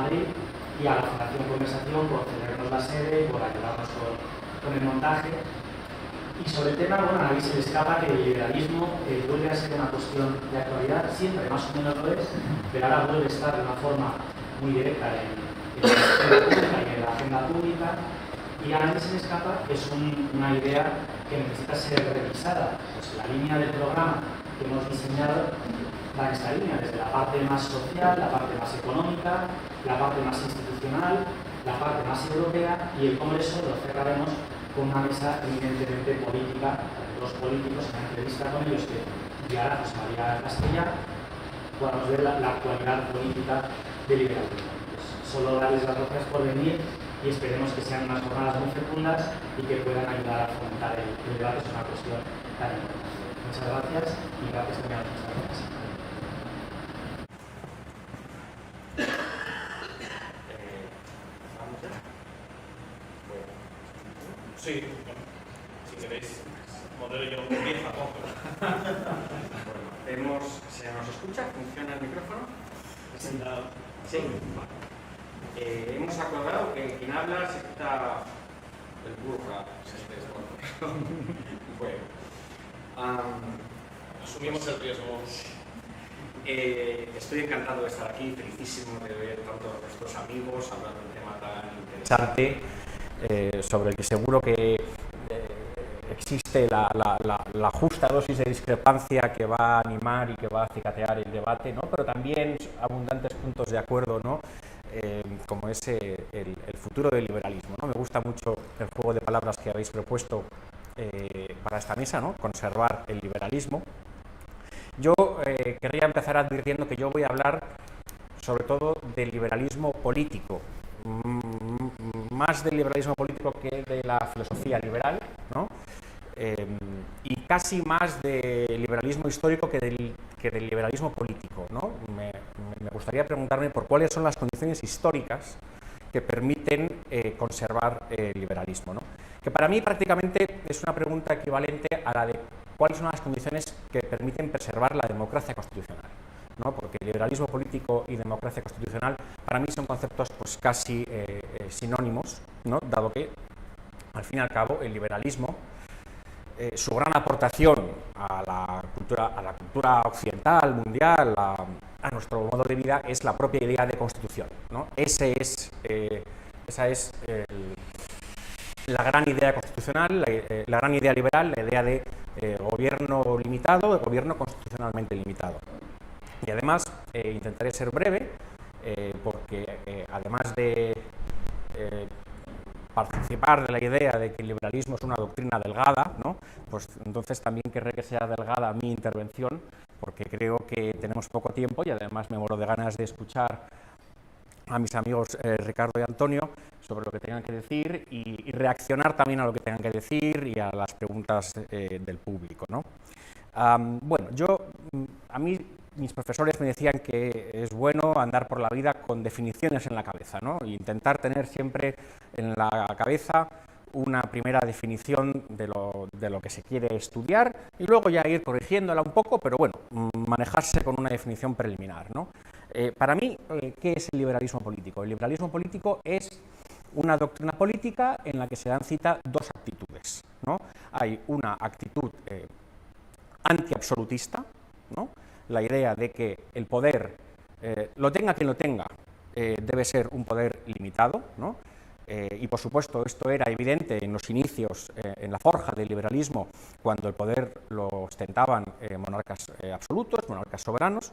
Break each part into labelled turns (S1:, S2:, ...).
S1: Madrid, y a la Fundación Conversación por cedernos la sede, por ayudarnos con el montaje. Y sobre el tema, bueno, a nadie se le escapa que el liberalismo vuelve a ser una cuestión de actualidad, siempre más o menos lo es, pero ahora vuelve a estar de una forma muy directa en la esfera pública y en la agenda pública, y a nadie se le escapa que es una idea que necesita ser revisada. Pues la línea del programa que hemos diseñado va en esta línea, desde la parte más social, la parte más económica, la parte más institucional, la parte más europea, y el Congreso lo cerraremos con una mesa evidentemente política, dos políticos en la entrevista con ellos que guiará José María Castellar, podamos ver la actualidad política del liberalismo. Pues solo darles las gracias por venir y esperemos que sean unas jornadas muy fecundas y que puedan ayudar a fomentar el debate sobre una cuestión tan importante. Muchas gracias y gracias también a los espectadores.
S2: Sí, si queréis, modelo yo empieza poco.
S3: Bueno, ¿se nos escucha? ¿Funciona el micrófono?
S2: Sentado.
S3: Sí. Vale. Hemos acordado que quien habla se quita el burra. Bueno.
S2: Asumimos el riesgo.
S3: Estoy encantado de estar aquí, felicísimo de ver tanto a nuestros amigos hablando de un tema tan interesante. Sobre el que seguro que existe la justa dosis de discrepancia que va a animar y que va a acicatear el debate, ¿no? Pero también abundantes puntos de acuerdo, ¿no? Como es el futuro del liberalismo, ¿no? Me gusta mucho el juego de palabras que habéis propuesto para esta mesa, ¿no? Conservar el liberalismo. Yo querría empezar advirtiendo que yo voy a hablar sobre todo del liberalismo político, más del liberalismo político que de la filosofía liberal, ¿no? Y casi más del liberalismo histórico que del liberalismo político, ¿no? Me gustaría preguntarme por cuáles son las condiciones históricas que permiten conservar el liberalismo, ¿no? Que para mí prácticamente es una pregunta equivalente a la de cuáles son las condiciones que permiten preservar la democracia constitucional, ¿no? Porque liberalismo político y democracia constitucional para mí son conceptos pues casi sinónimos, ¿no? Dado que al fin y al cabo el liberalismo, su gran aportación a la cultura occidental, mundial, a nuestro modo de vida es la propia idea de constitución, ¿no? Esa es la gran idea constitucional, la gran idea liberal, la idea de gobierno limitado, de gobierno constitucionalmente limitado. Y además intentaré ser breve porque además de participar de la idea de que el liberalismo es una doctrina delgada, ¿no? Pues entonces también querré que sea delgada mi intervención porque creo que tenemos poco tiempo y además me muero de ganas de escuchar a mis amigos Ricardo y Antonio sobre lo que tengan que decir y reaccionar también a lo que tengan que decir y a las preguntas del público, ¿no? Bueno, a mí mis profesores me decían que es bueno andar por la vida con definiciones en la cabeza, ¿no? E intentar tener siempre en la cabeza una primera definición de lo que se quiere estudiar y luego ya ir corrigiéndola un poco, pero bueno, manejarse con una definición preliminar, ¿no? Para mí, ¿qué es el liberalismo político? El liberalismo político es una doctrina política en la que se dan cita dos actitudes, ¿no? Hay una actitud antiabsolutista, ¿no? La idea de que el poder, lo tenga quien lo tenga, debe ser un poder limitado, ¿no? Y por supuesto esto era evidente en los inicios, en la forja del liberalismo, cuando el poder lo ostentaban monarcas absolutos, monarcas soberanos,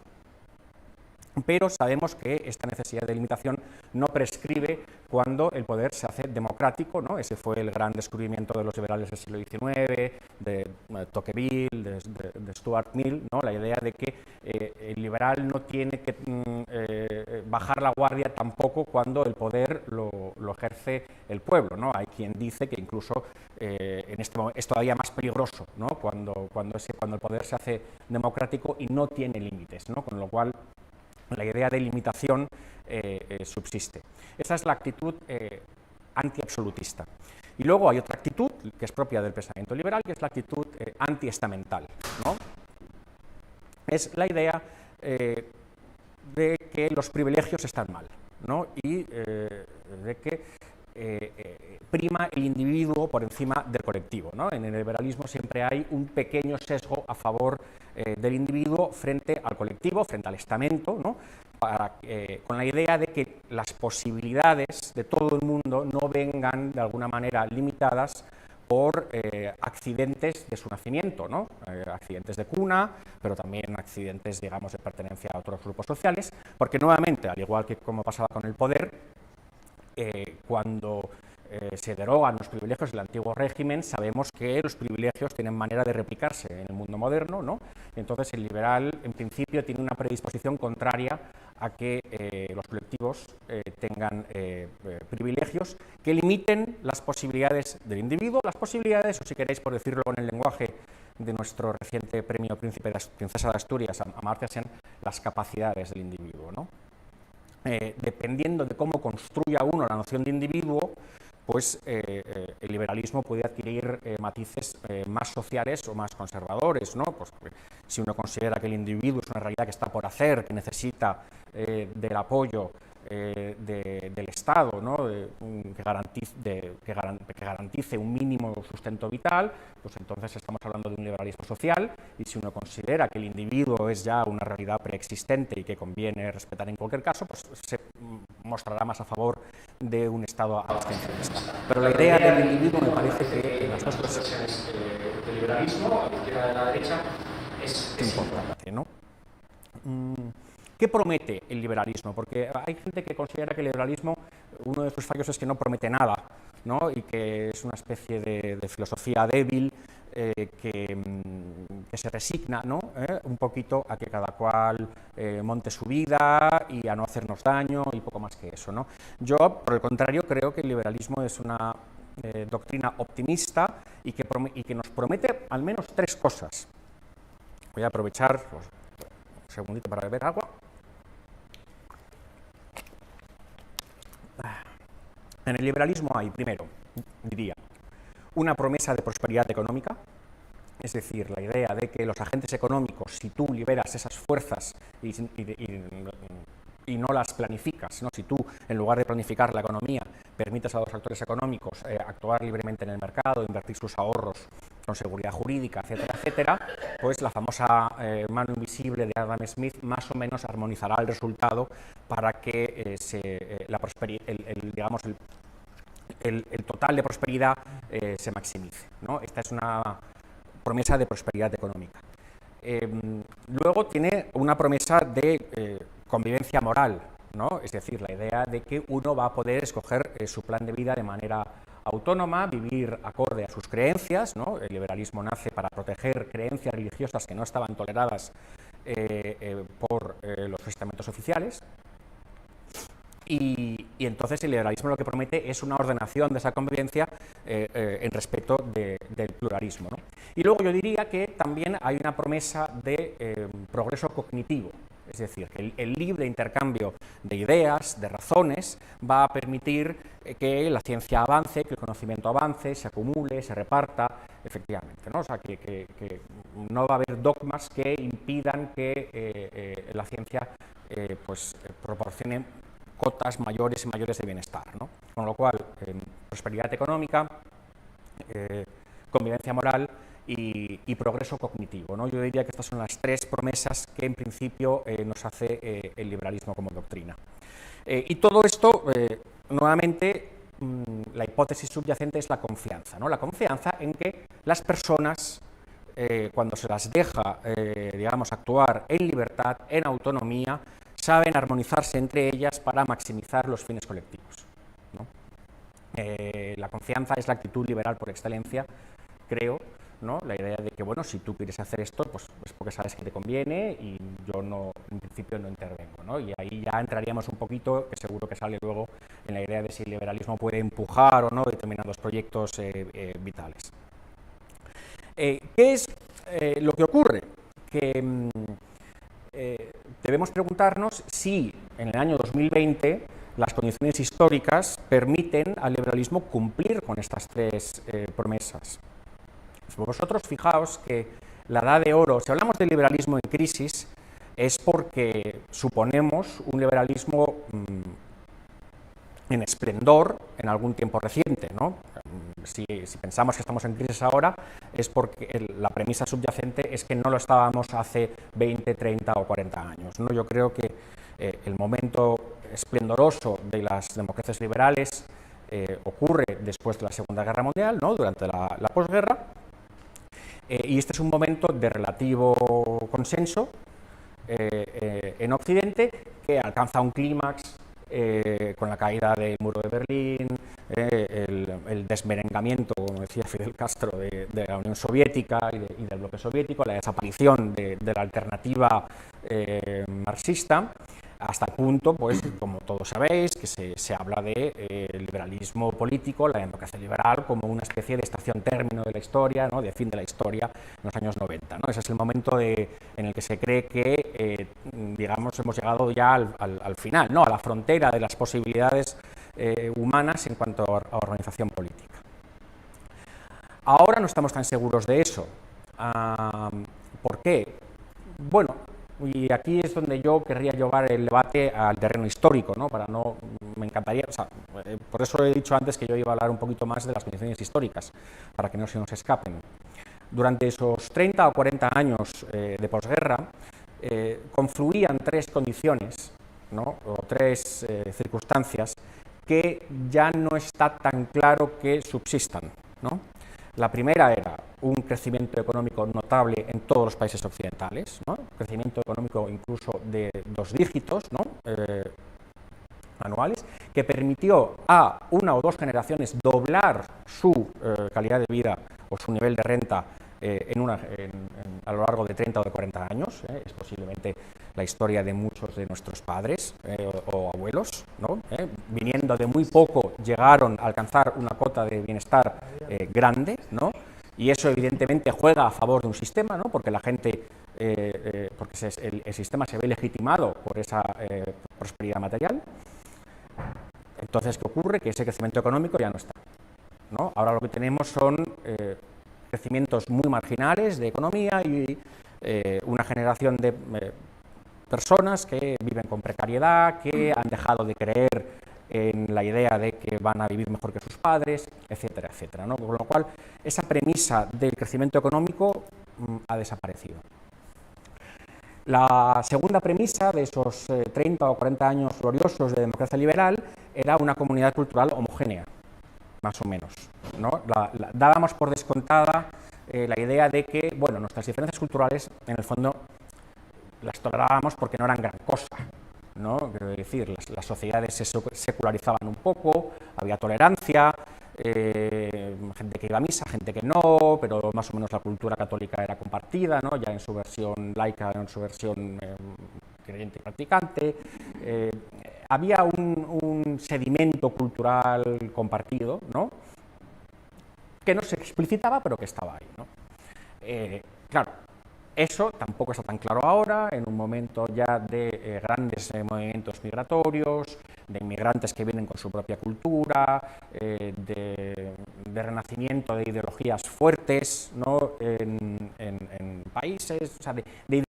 S3: pero sabemos que esta necesidad de limitación no prescribe cuando el poder se hace democrático, ¿no? Ese fue el gran descubrimiento de los liberales del siglo XIX, de Tocqueville, de Stuart Mill, ¿no? La idea de que el liberal no tiene que bajar la guardia tampoco cuando el poder lo ejerce el pueblo, ¿no? Hay quien dice que incluso en este momento es todavía más peligroso, ¿no? Cuando el poder se hace democrático y no tiene límites, ¿no? Con lo cual la idea de limitación subsiste. Esa es la actitud antiabsolutista. Y luego hay otra actitud que es propia del pensamiento liberal, que es la actitud antiestamental, ¿no? Es la idea de que los privilegios están mal, ¿no? Y de que prima el individuo por encima del colectivo, ¿no? En el liberalismo siempre hay un pequeño sesgo a favor del individuo frente al colectivo, frente al estamento, ¿no? Con la idea de que las posibilidades de todo el mundo no vengan de alguna manera limitadas por accidentes de su nacimiento, ¿no? Accidentes de cuna, pero también accidentes, digamos, de pertenencia a otros grupos sociales, porque nuevamente, al igual que como pasaba con el poder, cuando se derogan los privilegios del antiguo régimen, sabemos que los privilegios tienen manera de replicarse en el mundo moderno, ¿no? Entonces el liberal, en principio, tiene una predisposición contraria a que los colectivos tengan privilegios que limiten las posibilidades del individuo, las posibilidades, o si queréis por decirlo en el lenguaje de nuestro reciente premio Princesa de Asturias, Amartya Sen, las capacidades del individuo, ¿no? Dependiendo de cómo construya uno la noción de individuo, pues el liberalismo puede adquirir matices más sociales o más conservadores, ¿no? Pues, si uno considera que el individuo es una realidad que está por hacer, que necesita del apoyo del Estado, ¿no? que garantice un mínimo sustento vital, pues entonces estamos hablando de un liberalismo social, y si uno considera que el individuo es ya una realidad preexistente y que conviene respetar en cualquier caso, pues se mostrará más a favor de un Estado asistencialista. Pero la idea del individuo me parece que en las dos versiones del liberalismo, a la izquierda y a la derecha, es importante, ¿no? ¿Qué promete el liberalismo? Porque hay gente que considera que el liberalismo, uno de sus fallos es que no promete nada, ¿no? Y que es una especie de filosofía débil que se resigna, ¿no? Un poquito a que cada cual monte su vida y a no hacernos daño y poco más que eso, ¿no? Yo, por el contrario, creo que el liberalismo es una doctrina optimista y que nos promete al menos tres cosas. Voy a aprovechar pues, un segundito para beber agua. En el liberalismo hay, primero, diría, una promesa de prosperidad económica, es decir, la idea de que los agentes económicos, si tú liberas esas fuerzas y no las planificas, ¿no? Si tú, en lugar de planificar la economía, permites a los actores económicos actuar libremente en el mercado, invertir sus ahorros con seguridad jurídica, etcétera, etcétera, pues la famosa mano invisible de Adam Smith más o menos armonizará el resultado para que el total de prosperidad se maximice, ¿no? Esta es una promesa de prosperidad económica. Luego tiene una promesa de convivencia moral, ¿no? Es decir, la idea de que uno va a poder escoger su plan de vida de manera autónoma, vivir acorde a sus creencias, ¿no? El liberalismo nace para proteger creencias religiosas que no estaban toleradas por los estamentos oficiales. Y entonces el liberalismo lo que promete es una ordenación de esa convivencia en respecto del pluralismo, ¿no? Y luego yo diría que también hay una promesa de progreso cognitivo, es decir, que el libre intercambio de ideas, de razones, va a permitir que la ciencia avance, que el conocimiento avance, se acumule, se reparta, efectivamente, ¿no? O sea, que no va a haber dogmas que impidan que la ciencia proporcione cotas mayores y mayores de bienestar, ¿no? Con lo cual, prosperidad económica, convivencia moral y progreso cognitivo, ¿no? Yo diría que estas son las tres promesas que en principio nos hace el liberalismo como doctrina. Y todo esto, nuevamente, la hipótesis subyacente es la confianza, ¿no? La confianza en que las personas, cuando se las deja, digamos, actuar en libertad, en autonomía, saben armonizarse entre ellas para maximizar los fines colectivos, ¿no? La confianza es la actitud liberal por excelencia, creo, ¿no? La idea de que, bueno, si tú quieres hacer esto, pues es porque sabes que te conviene y yo no, en principio no intervengo, ¿no? Y ahí ya entraríamos un poquito, que seguro que sale luego, en la idea de si el liberalismo puede empujar o no determinados proyectos vitales. ¿Qué es lo que ocurre? Que debemos preguntarnos si en el año 2020 las condiciones históricas permiten al liberalismo cumplir con estas tres promesas. Vosotros fijaos que la edad de oro, si hablamos del liberalismo en crisis, es porque suponemos un liberalismo en esplendor en algún tiempo reciente, ¿no? Si pensamos que estamos en crisis ahora, es porque la premisa subyacente es que no lo estábamos hace 20, 30 o 40 años, ¿no? Yo creo que el momento esplendoroso de las democracias liberales ocurre después de la Segunda Guerra Mundial, ¿no? Durante la posguerra, y este es un momento de relativo consenso en Occidente, que alcanza un clímax con la caída del muro de Berlín, el desmerengamiento, como decía Fidel Castro, de la Unión Soviética y del bloque soviético, la desaparición de la alternativa marxista, hasta el punto, pues, como todos sabéis, que se habla de liberalismo político, la democracia liberal, como una especie de estación término de la historia, ¿no? De fin de la historia en los años 90, ¿no? Ese es el momento en el que se cree que, digamos, hemos llegado ya al final, ¿no? A la frontera de las posibilidades humanas en cuanto a organización política. Ahora no estamos tan seguros de eso. ¿Por qué? Bueno, y aquí es donde yo querría llevar el debate al terreno histórico, ¿no? Me encantaría, o sea, por eso he dicho antes que yo iba a hablar un poquito más de las condiciones históricas, para que no se nos escapen. Durante esos 30 o 40 años de posguerra, confluían tres condiciones, ¿no? O tres circunstancias que ya no está tan claro que subsistan, ¿no? La primera era un crecimiento económico notable en todos los países occidentales, ¿no? Crecimiento económico incluso de 2 dígitos, ¿no? Anuales, que permitió a una o dos generaciones su calidad de vida o su nivel de renta a lo largo de 30 o de 40 años. Es posiblemente la historia de muchos de nuestros padres o abuelos, ¿no? Viniendo de muy poco, llegaron a alcanzar una cota de bienestar grande, ¿no? Y eso evidentemente juega a favor de un sistema, ¿no? Porque la gente, porque el sistema se ve legitimado por esa prosperidad material. Entonces, ¿qué ocurre? Que ese crecimiento económico ya no está, ¿no? Ahora lo que tenemos son crecimientos muy marginales de economía y una generación de personas que viven con precariedad, que han dejado de creer en la idea de que van a vivir mejor que sus padres, etcétera, etcétera, ¿no? Con lo cual, esa premisa del crecimiento económico ha desaparecido. La segunda premisa de esos 30 o 40 años gloriosos de democracia liberal era una comunidad cultural homogénea, más o menos, ¿no? Dábamos por descontada la idea de que, bueno, nuestras diferencias culturales, en el fondo, las tolerábamos porque no eran gran cosa, ¿no? Quiero decir, las sociedades se secularizaban un poco, había tolerancia, gente que iba a misa, gente que no, pero más o menos la cultura católica era compartida, ¿no? Ya en su versión laica, en su versión creyente y practicante. Había un sedimento cultural compartido, ¿no? Que no se explicitaba, pero que estaba ahí, ¿no? Claro, eso tampoco está tan claro ahora, en un momento ya de grandes movimientos migratorios, de inmigrantes que vienen con su propia cultura, de renacimiento de ideologías fuertes, ¿no? en países, o sea, de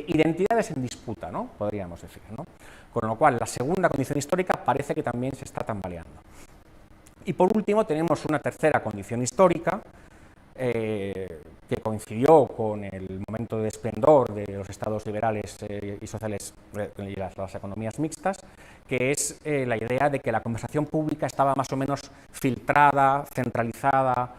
S3: identidades en disputa, ¿no? Podríamos decir, ¿no? Con lo cual, la segunda condición histórica parece que también se está tambaleando. Y por último, tenemos una tercera condición histórica, que coincidió con el momento de esplendor de los estados liberales y sociales y las economías mixtas, que es la idea de que la conversación pública estaba más o menos filtrada, centralizada,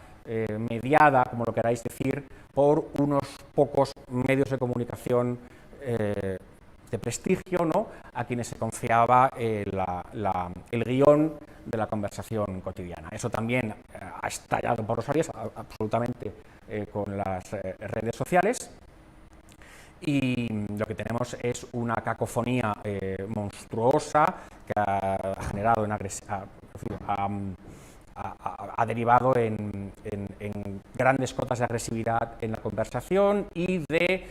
S3: mediada, como lo queráis decir, por unos pocos medios de comunicación de prestigio, ¿no? A quienes se confiaba el guión de la conversación cotidiana. Eso también ha estallado por los aires absolutamente con las redes sociales, y lo que tenemos es una cacofonía monstruosa que ha generado ha derivado en grandes cotas de agresividad en la conversación y de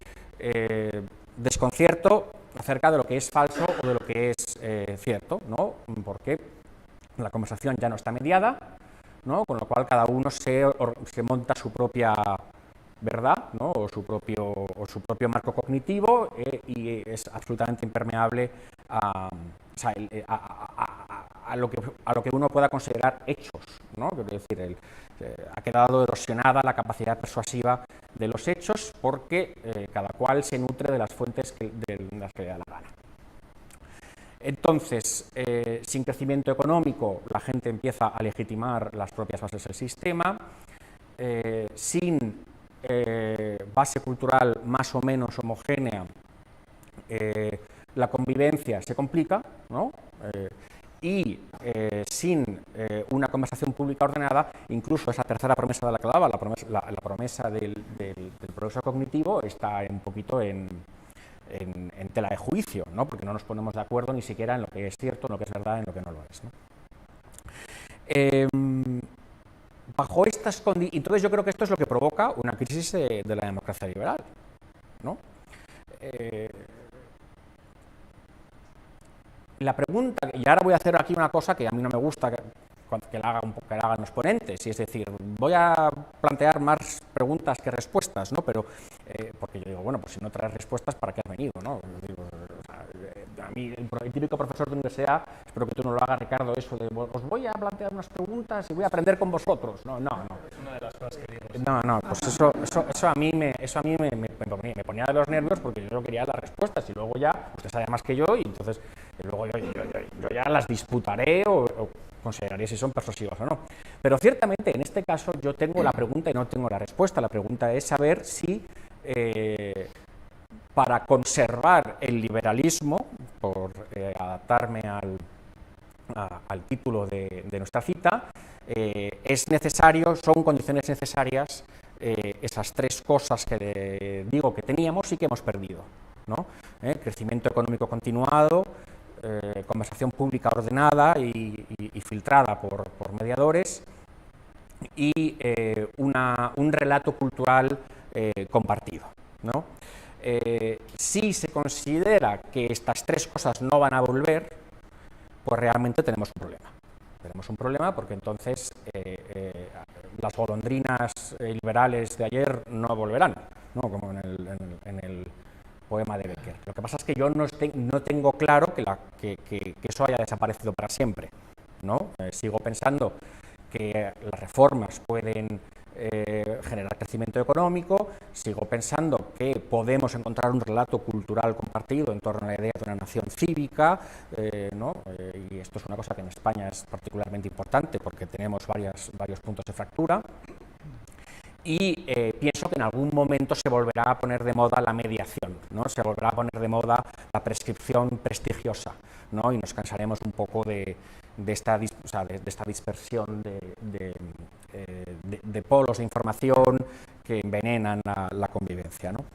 S3: desconcierto acerca de lo que es falso o de lo que es cierto, ¿no? Porque la conversación ya no está mediada, ¿no? Con lo cual cada uno se monta su propia verdad, ¿no? o su propio marco cognitivo, y es absolutamente impermeable a lo que uno pueda considerar hechos, ¿no? Es decir, ha quedado erosionada la capacidad persuasiva de los hechos porque cada cual se nutre de las fuentes de las que le da la gana. Entonces, sin crecimiento económico, la gente empieza a legitimar las propias bases del sistema. Sin base cultural más o menos homogénea, la convivencia se complica, ¿no? Y sin una conversación pública ordenada, incluso esa tercera promesa de la que hablaba, la promesa del progreso cognitivo, está un poquito en tela de juicio, ¿no? Porque no nos ponemos de acuerdo ni siquiera en lo que es cierto, en lo que es verdad, en lo que no lo es, ¿no? Bajo estas condiciones, entonces yo creo que esto es lo que provoca una crisis de la democracia liberal, ¿no? La pregunta, y ahora voy a hacer aquí una cosa que a mí no me gusta que la hagan los ponentes, y es decir, voy a plantear más preguntas que respuestas, ¿no? Pero, porque yo digo, bueno, pues si no traes respuestas, ¿para qué has venido, no? Digo, a mí, el típico profesor de universidad, espero que tú no lo hagas, Ricardo, eso de, os voy a plantear unas preguntas y voy a aprender con vosotros, no.
S2: Es una de las cosas que digo.
S3: No, pues eso a mí me ponía de los nervios porque yo quería las respuestas y luego ya, usted sabe más que yo y entonces luego yo ya las disputaré o consideraré si son persuasivas o no. Pero ciertamente en este caso yo tengo la pregunta y no tengo la respuesta. La pregunta es saber si para conservar el liberalismo, por adaptarme al título de nuestra cita, son condiciones necesarias esas tres cosas que digo que teníamos y que hemos perdido, ¿no? Crecimiento económico continuado, conversación pública ordenada y filtrada por mediadores y un relato cultural compartido, ¿no? Si se considera que estas tres cosas no van a volver, pues realmente tenemos un problema. Tenemos un problema porque entonces las golondrinas liberales de ayer no volverán, ¿no? Como en el poema de Becker. Lo que pasa es que yo no tengo claro que eso haya desaparecido para siempre, ¿no? Sigo pensando que las reformas pueden generar crecimiento económico, sigo pensando que podemos encontrar un relato cultural compartido en torno a la idea de una nación cívica, ¿no? Y esto es una cosa que en España es particularmente importante porque tenemos varios puntos de fractura. Y pienso que en algún momento se volverá a poner de moda la mediación, ¿no? Se volverá a poner de moda la prescripción prestigiosa, ¿no? Y nos cansaremos un poco de esta dispersión de polos de información que envenenan la convivencia, ¿no?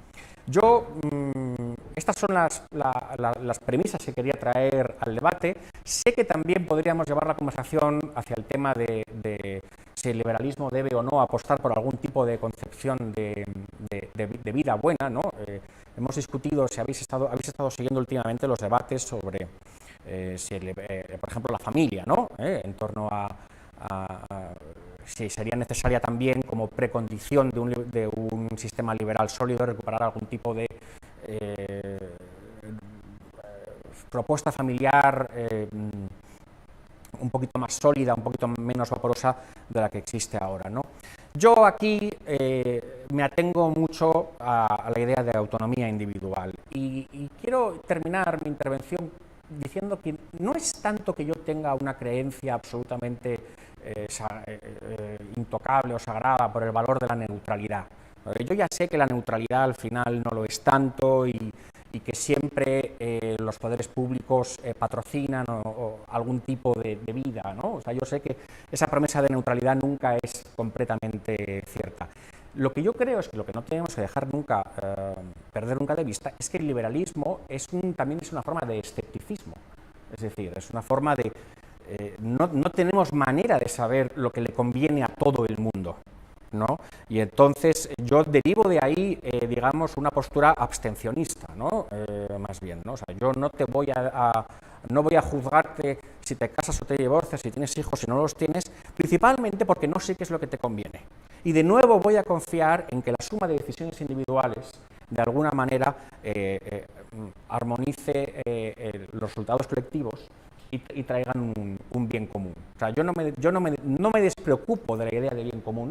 S3: Estas son las premisas que quería traer al debate. Sé que también podríamos llevar la conversación hacia el tema de si el liberalismo debe o no apostar por algún tipo de concepción de vida buena, ¿no? Hemos discutido, si habéis estado siguiendo últimamente los debates sobre, por ejemplo, la familia, ¿no? En torno a si sería necesaria también como precondición de un sistema liberal sólido recuperar algún tipo de propuesta familiar un poquito más sólida, un poquito menos vaporosa de la que existe ahora, ¿no? Yo aquí me atengo mucho a la idea de autonomía individual y quiero terminar mi intervención diciendo que no es tanto que yo tenga una creencia absolutamente intocable o sagrada por el valor de la neutralidad. Yo ya sé que la neutralidad al final no lo es tanto y que siempre los poderes públicos patrocinan o algún tipo de vida, ¿no? O sea, yo sé que esa promesa de neutralidad nunca es completamente cierta. Lo que yo creo es que lo que no tenemos que dejar nunca, perder nunca de vista, es que el liberalismo también es una forma de escepticismo. Es decir, es una forma de... no tenemos manera de saber lo que le conviene a todo el mundo, ¿no? Y entonces yo derivo de ahí, digamos, una postura abstencionista, ¿no? Más bien, ¿no? O sea, yo no voy a juzgarte si te casas o te divorcias, si tienes hijos, si no los tienes, principalmente porque no sé qué es lo que te conviene. Y de nuevo voy a confiar en que la suma de decisiones individuales de alguna manera armonice los resultados colectivos y traigan un bien común. O sea, yo no me despreocupo de la idea de bien común,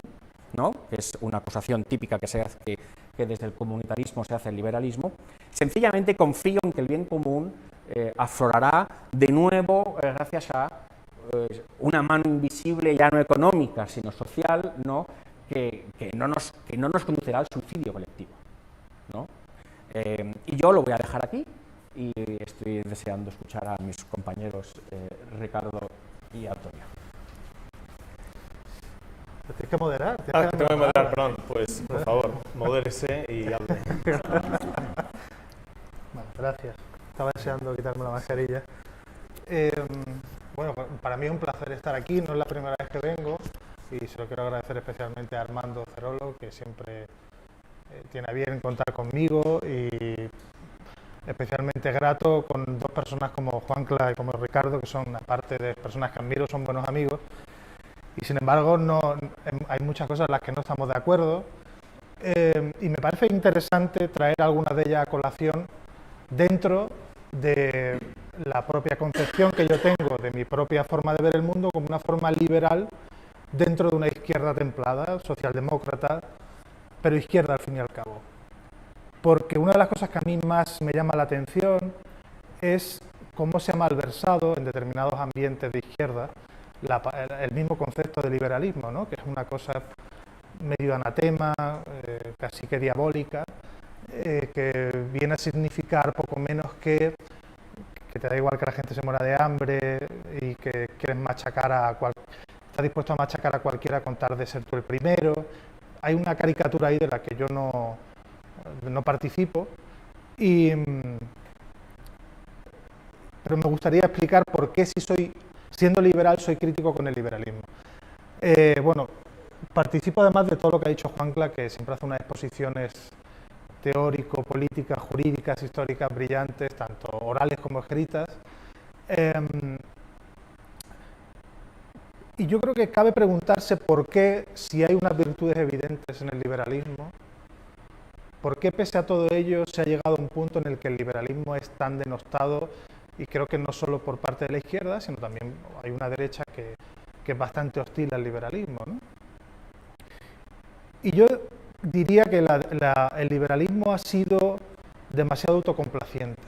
S3: ¿no? Que es una acusación típica que desde el comunitarismo se hace el liberalismo. Sencillamente confío en que el bien común aflorará de nuevo gracias a una mano invisible, ya no económica, sino social, ¿no? que no nos conducirá al suicidio colectivo, ¿no? Y yo lo voy a dejar aquí y estoy deseando escuchar a mis compañeros Ricardo y Antonio.
S4: Tienes que moderar.
S2: Tengo que moderar, perdón. Pues, por favor, modérese y hable.
S4: Bueno, gracias. Estaba deseando quitarme la mascarilla. Bueno, para mí es un placer estar aquí. No es la primera vez que vengo y se lo quiero agradecer especialmente a Armando Cerolo, que siempre tiene a bien contar conmigo, y especialmente grato con dos personas como Juancla y como Ricardo, que son, aparte de personas que admiro, son buenos amigos. Y sin embargo hay muchas cosas en las que no estamos de acuerdo, y me parece interesante traer algunas de ellas a colación dentro de la propia concepción que yo tengo de mi propia forma de ver el mundo como una forma liberal dentro de una izquierda templada, socialdemócrata, pero izquierda al fin y al cabo. Porque una de las cosas que a mí más me llama la atención es cómo se ha malversado en determinados ambientes de izquierda el mismo concepto de liberalismo, ¿no? Que es una cosa medio anatema, casi que diabólica, que viene a significar poco menos que te da igual que la gente se muera de hambre y que quieres machacar estás dispuesto a machacar a cualquiera con tal de ser tú el primero. Hay una caricatura ahí de la que yo no participo, pero me gustaría explicar por qué, siendo liberal, soy crítico con el liberalismo. Bueno, participo además de todo lo que ha dicho Juancla, que siempre hace unas exposiciones teórico, políticas, jurídicas, históricas brillantes, tanto orales como escritas. Y yo creo que cabe preguntarse por qué, si hay unas virtudes evidentes en el liberalismo, por qué pese a todo ello se ha llegado a un punto en el que el liberalismo es tan denostado, y creo que no solo por parte de la izquierda, sino también hay una derecha que es bastante hostil al liberalismo, ¿no? Y yo diría que el liberalismo ha sido demasiado autocomplaciente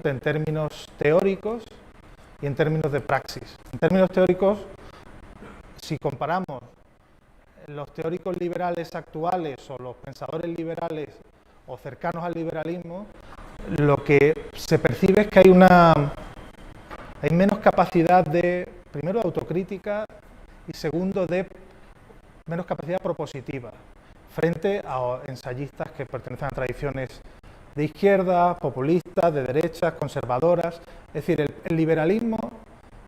S4: en términos teóricos y en términos de praxis. En términos teóricos, si comparamos los teóricos liberales actuales o los pensadores liberales o cercanos al liberalismo, lo que se percibe es que hay menos capacidad primero, de autocrítica, y segundo, de menos capacidad propositiva frente a ensayistas que pertenecen a tradiciones de izquierda, populistas, de derechas, conservadoras. Es decir, el liberalismo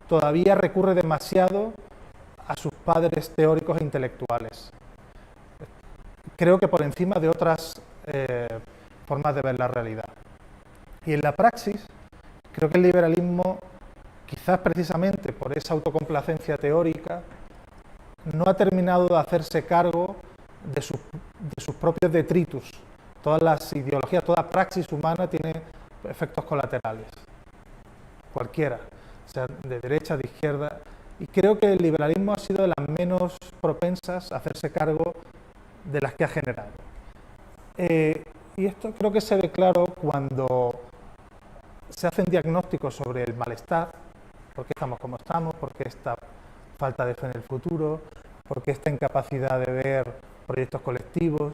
S4: todavía recurre demasiado a sus padres teóricos e intelectuales. Creo que por encima de otras formas de ver la realidad. Y en la praxis, creo que el liberalismo, quizás precisamente por esa autocomplacencia teórica, no ha terminado de hacerse cargo de sus propios detritus. Todas las ideologías, toda praxis humana tiene efectos colaterales, cualquiera, o sea, de derecha, de izquierda, y creo que el liberalismo ha sido de las menos propensas a hacerse cargo de las que ha generado. Y esto creo que se ve claro cuando se hacen diagnósticos sobre el malestar, por qué estamos como estamos, por qué esta falta de fe en el futuro, por qué esta incapacidad de ver proyectos colectivos.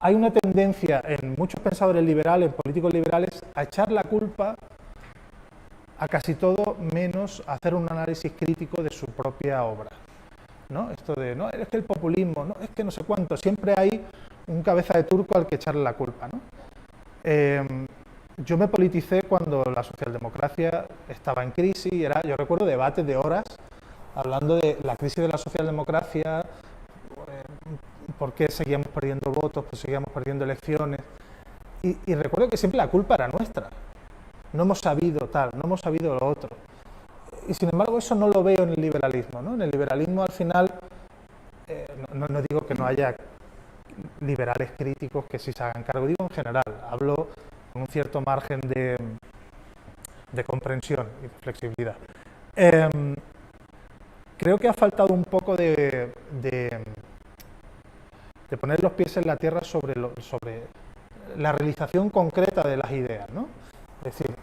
S4: Hay una tendencia en muchos pensadores liberales, en políticos liberales, a echar la culpa a casi todo menos a hacer un análisis crítico de su propia obra, ¿no? Esto de, no, es que el populismo, no, es que no sé cuánto, siempre hay un cabeza de turco al que echarle la culpa, ¿no? Yo me politicé cuando la socialdemocracia estaba en crisis, yo recuerdo debates de horas hablando de la crisis de la socialdemocracia, por qué seguíamos perdiendo votos, por qué seguíamos perdiendo elecciones, y recuerdo que siempre la culpa era nuestra. No hemos sabido tal, no hemos sabido lo otro. Y sin embargo eso no lo veo en el liberalismo, ¿no? En el liberalismo al final, no digo que no haya liberales críticos que sí se hagan cargo, digo en general, hablo con un cierto margen de comprensión y de flexibilidad. Creo que ha faltado un poco de poner los pies en la tierra sobre la realización concreta de las ideas, ¿no? Es decir,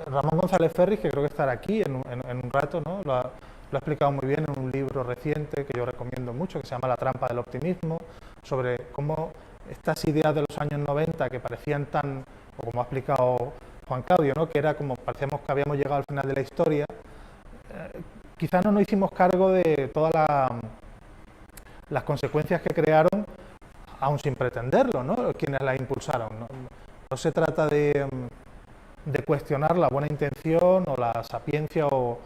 S4: Ramón González Ferris, que creo que estará aquí en un rato, ¿no? Lo ha explicado muy bien en un libro reciente que yo recomiendo mucho, que se llama La trampa del optimismo, sobre cómo estas ideas de los años 90 que parecían tan, o como ha explicado Juan Claudio, ¿no? Que era como parecíamos que habíamos llegado al final de la historia, quizás no nos hicimos cargo de todas las consecuencias que crearon, aún sin pretenderlo, ¿no? Quienes las impulsaron. No se trata de cuestionar la buena intención o la sapiencia o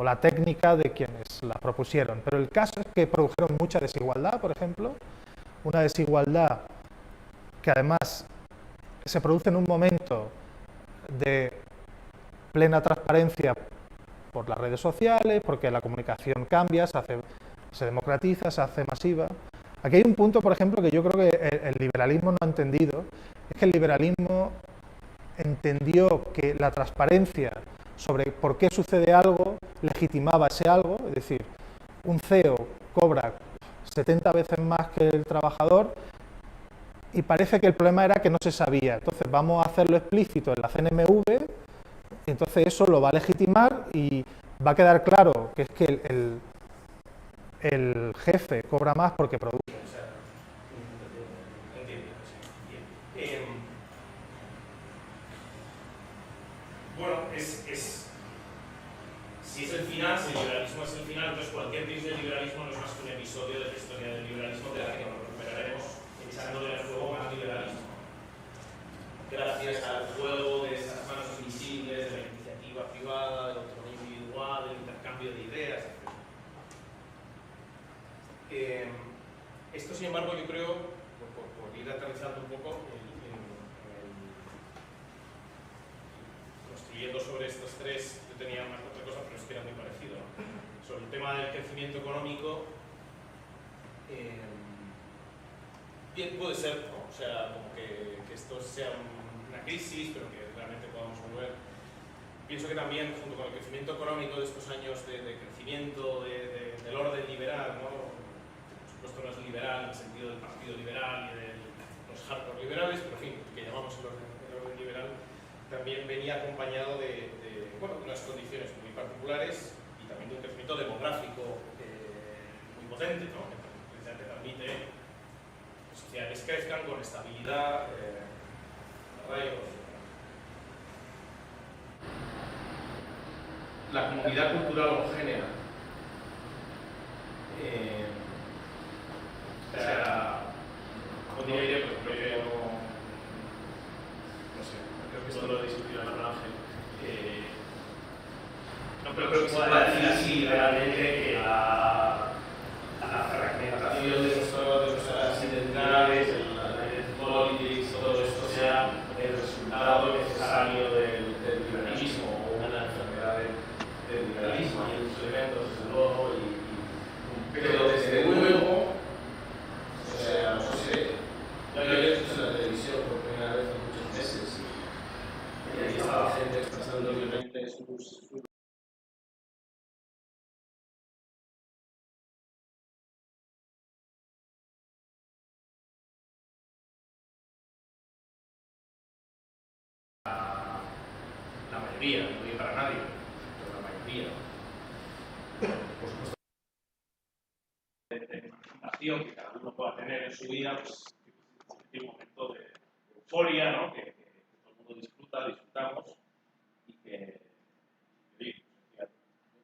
S4: la técnica de quienes la propusieron, pero el caso es que produjeron mucha desigualdad, por ejemplo, una desigualdad que además se produce en un momento de plena transparencia por las redes sociales, porque la comunicación cambia, se democratiza, se hace masiva. Aquí hay un punto, por ejemplo, que yo creo que el liberalismo no ha entendido, es que el liberalismo entendió que la transparencia sobre por qué sucede algo legitimaba ese algo, es decir, un CEO cobra 70 veces más que el trabajador y parece que el problema era que no se sabía, entonces vamos a hacerlo explícito en la CNMV, y entonces eso lo va a legitimar y va a quedar claro que es que el jefe cobra más porque produce.
S2: Bueno, si es el final, si el liberalismo es el final, entonces cualquier crisis del liberalismo no es más que un episodio de la historia del liberalismo de la que nos recuperaremos echándole al fuego más liberalismo. Gracias al juego de esas manos invisibles, de la iniciativa privada, de la autonomía individual, del intercambio de ideas, etc. Esto, sin embargo, yo creo, por ir aterrizando un poco, construyendo sobre estos tres, yo tenía más otra cosa, pero es que era muy parecido, ¿no? Sobre el tema del crecimiento económico, bien puede ser, ¿no? O sea, como que esto sea una crisis, pero que realmente podamos volver. Pienso que también, junto con el crecimiento económico de estos años de crecimiento del orden liberal, ¿no? Por supuesto no es liberal en el sentido del partido liberal y de los hardcore liberales, pero en fin, que llamamos el orden liberal, también venía acompañado de unas condiciones muy particulares y también de un crecimiento demográfico muy potente, ¿no? Que precisamente permite que las sociedades crezcan con estabilidad, arraigos. La comunidad cultural homogénea. O sea, no diré, pero yo no sé, creo que esto lo he discutido con Ángel. No creo que se pueda decir así realmente que la fragmentación de nuestras identidades, el politics, todo esto sea el resultado necesario del liberalismo o una enfermedad del liberalismo. Hay muchos elementos, desde luego, pero desde luego, o sea, no sé, yo he visto en la televisión por primera vez en muchos meses y ahí estaba gente expresando libremente sus la mayoría, no digo para nadie, pero la mayoría. Por supuesto, de participación que cada uno pueda tener en su vida, pues es un momento de euforia, ¿no? Que todo el mundo disfrutamos y que hay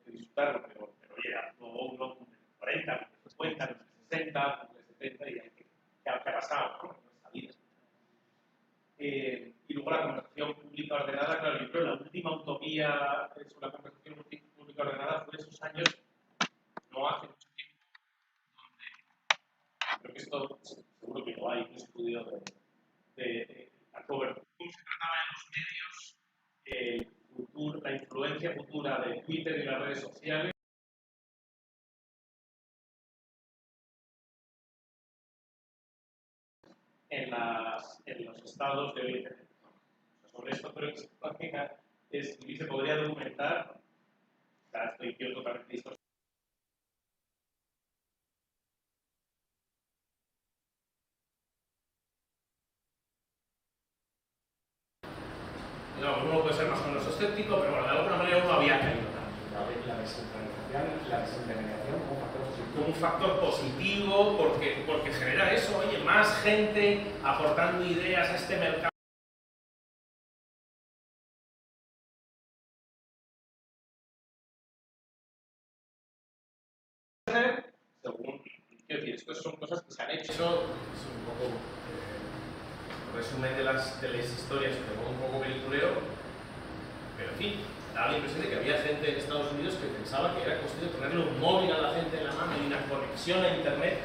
S2: que disfrutarlo, pero llega todo uno con 40, con 50, con 60, con 70 y ¿qué ha pasado, ¿no? En nuestra vida. Y luego la conversación pública ordenada, claro, yo creo que la última utopía sobre la conversación pública ordenada fue esos años, no hace mucho tiempo, donde creo que esto seguro que lo hay, un estudio de la cobertura, cómo se trataba en los medios la influencia futura de Twitter y las redes sociales en los estados de origen. Sobre esto creo que se podría documentar, estoy totalmente dispuesto. No, uno puede ser más o menos escéptico, pero bueno, de alguna manera uno había caído.
S1: La descentralización y la descentralización
S2: como un factor positivo porque genera eso, oye, más gente aportando ideas a este mercado. Según, quiero decir, estas son cosas que se han hecho, eso es un poco resumen de las historias, pero un poco peliculeo, pero en fin, daba la impresión de que había gente en Estados Unidos que pensaba que era cuestión de ponerle un móvil a la gente en la mano y una conexión a internet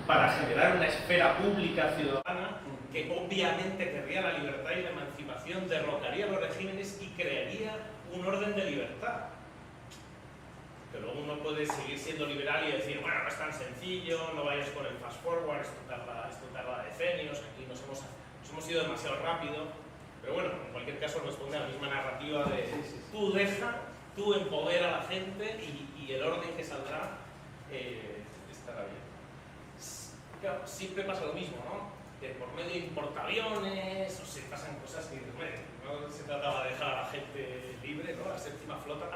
S2: para generar una esfera pública ciudadana que obviamente querría la libertad y la emancipación, derrocaría los regímenes y crearía un orden de libertad. Pero uno puede seguir siendo liberal y decir, bueno, no es tan sencillo, no vayas por el fast forward, esto tarda decenios, aquí nos hemos ido demasiado rápido. Pero bueno, en cualquier caso responde a la misma narrativa de tú empodera a la gente y el orden que saldrá estará bien. Claro, siempre pasa lo mismo, ¿no? Que por medio de portaaviones o se pasan cosas que no se trataba de dejar a la gente libre, ¿no? La séptima flota,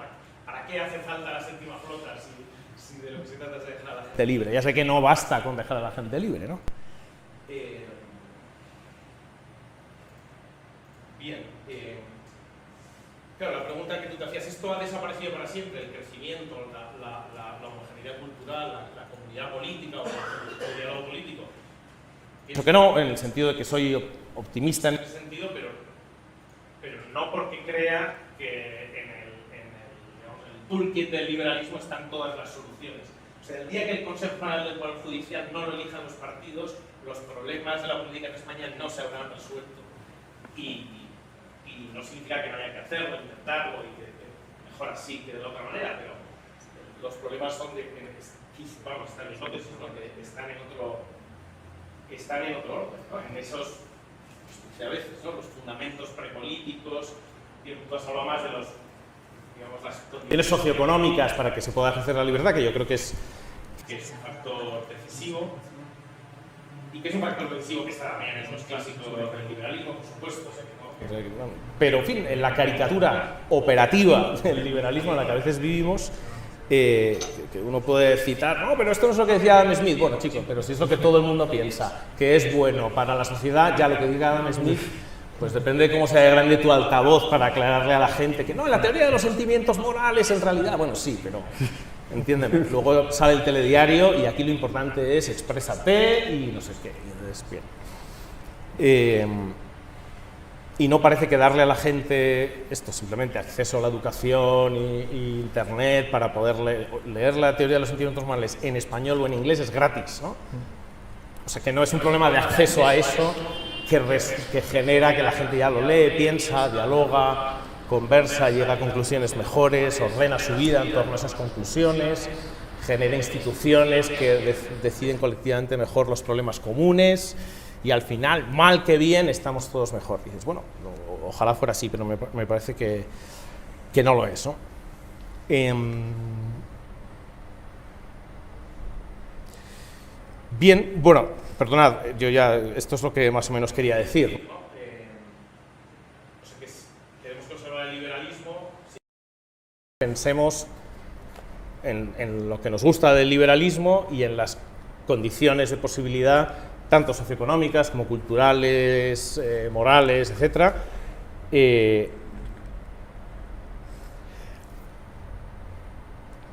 S2: ¿para qué hace falta la séptima flota si de lo que se trata es de dejar a la gente
S3: libre? Ya sé que no basta con dejar a la gente libre, ¿no?
S2: Bien, claro, la pregunta que tú te hacías, ¿esto ha desaparecido para siempre? El crecimiento, la homogeneidad cultural, la comunidad política o el diálogo político.
S3: Creo que no, en el sentido de que soy optimista.
S2: En ese sentido, pero no porque crea que en el toolkit del liberalismo están todas las soluciones. O sea, el día que el Consejo General del Poder Judicial no lo elijan los partidos, los problemas de la política en España no se habrán resuelto. Y no significa que no haya que hacerlo, intentarlo y que mejor así que de la otra manera, pero los problemas son de que están en hipótesis, ¿no? Que están en otro orden, ¿no? En esos, a veces, ¿no? Los fundamentos prepolíticos, y entonces habla más de los, digamos, las
S3: condiciones socioeconómicas para que se pueda ejercer la libertad, que yo creo que es
S2: un factor decisivo. Y que es un factor decisivo que está también en los clásicos del liberalismo, por supuesto.
S3: Pero, en fin, en la caricatura operativa del liberalismo en la que a veces vivimos, que uno puede citar, no, pero esto no es lo que decía Adam Smith. Bueno, chicos, pero si es lo que todo el mundo piensa, que es bueno para la sociedad, ya lo que diga Adam Smith, pues depende de cómo sea de grande tu altavoz para aclararle a la gente que no, en la teoría de los sentimientos morales, en realidad, bueno, sí, pero... Entiéndeme, luego sale el telediario y aquí lo importante es exprésate y no sé qué, entonces bien. Y no parece que darle a la gente esto, simplemente acceso a la educación y internet para poder leer la teoría de los sentimientos morales en español o en inglés es gratis, ¿no? O sea que no es un problema de acceso a eso que genera que la gente ya lo lee, piensa, dialoga, conversa, llega a conclusiones mejores, ordena su vida en torno a esas conclusiones, genera instituciones que deciden colectivamente mejor los problemas comunes y al final, mal que bien, estamos todos mejor. Y dices, bueno, ojalá fuera así, pero me parece que no lo es, ¿no? Bien, bueno, perdonad, yo ya, esto es lo que más o menos quería decir. Pensemos en lo que nos gusta del liberalismo y en las condiciones de posibilidad, tanto socioeconómicas como culturales, morales, etc.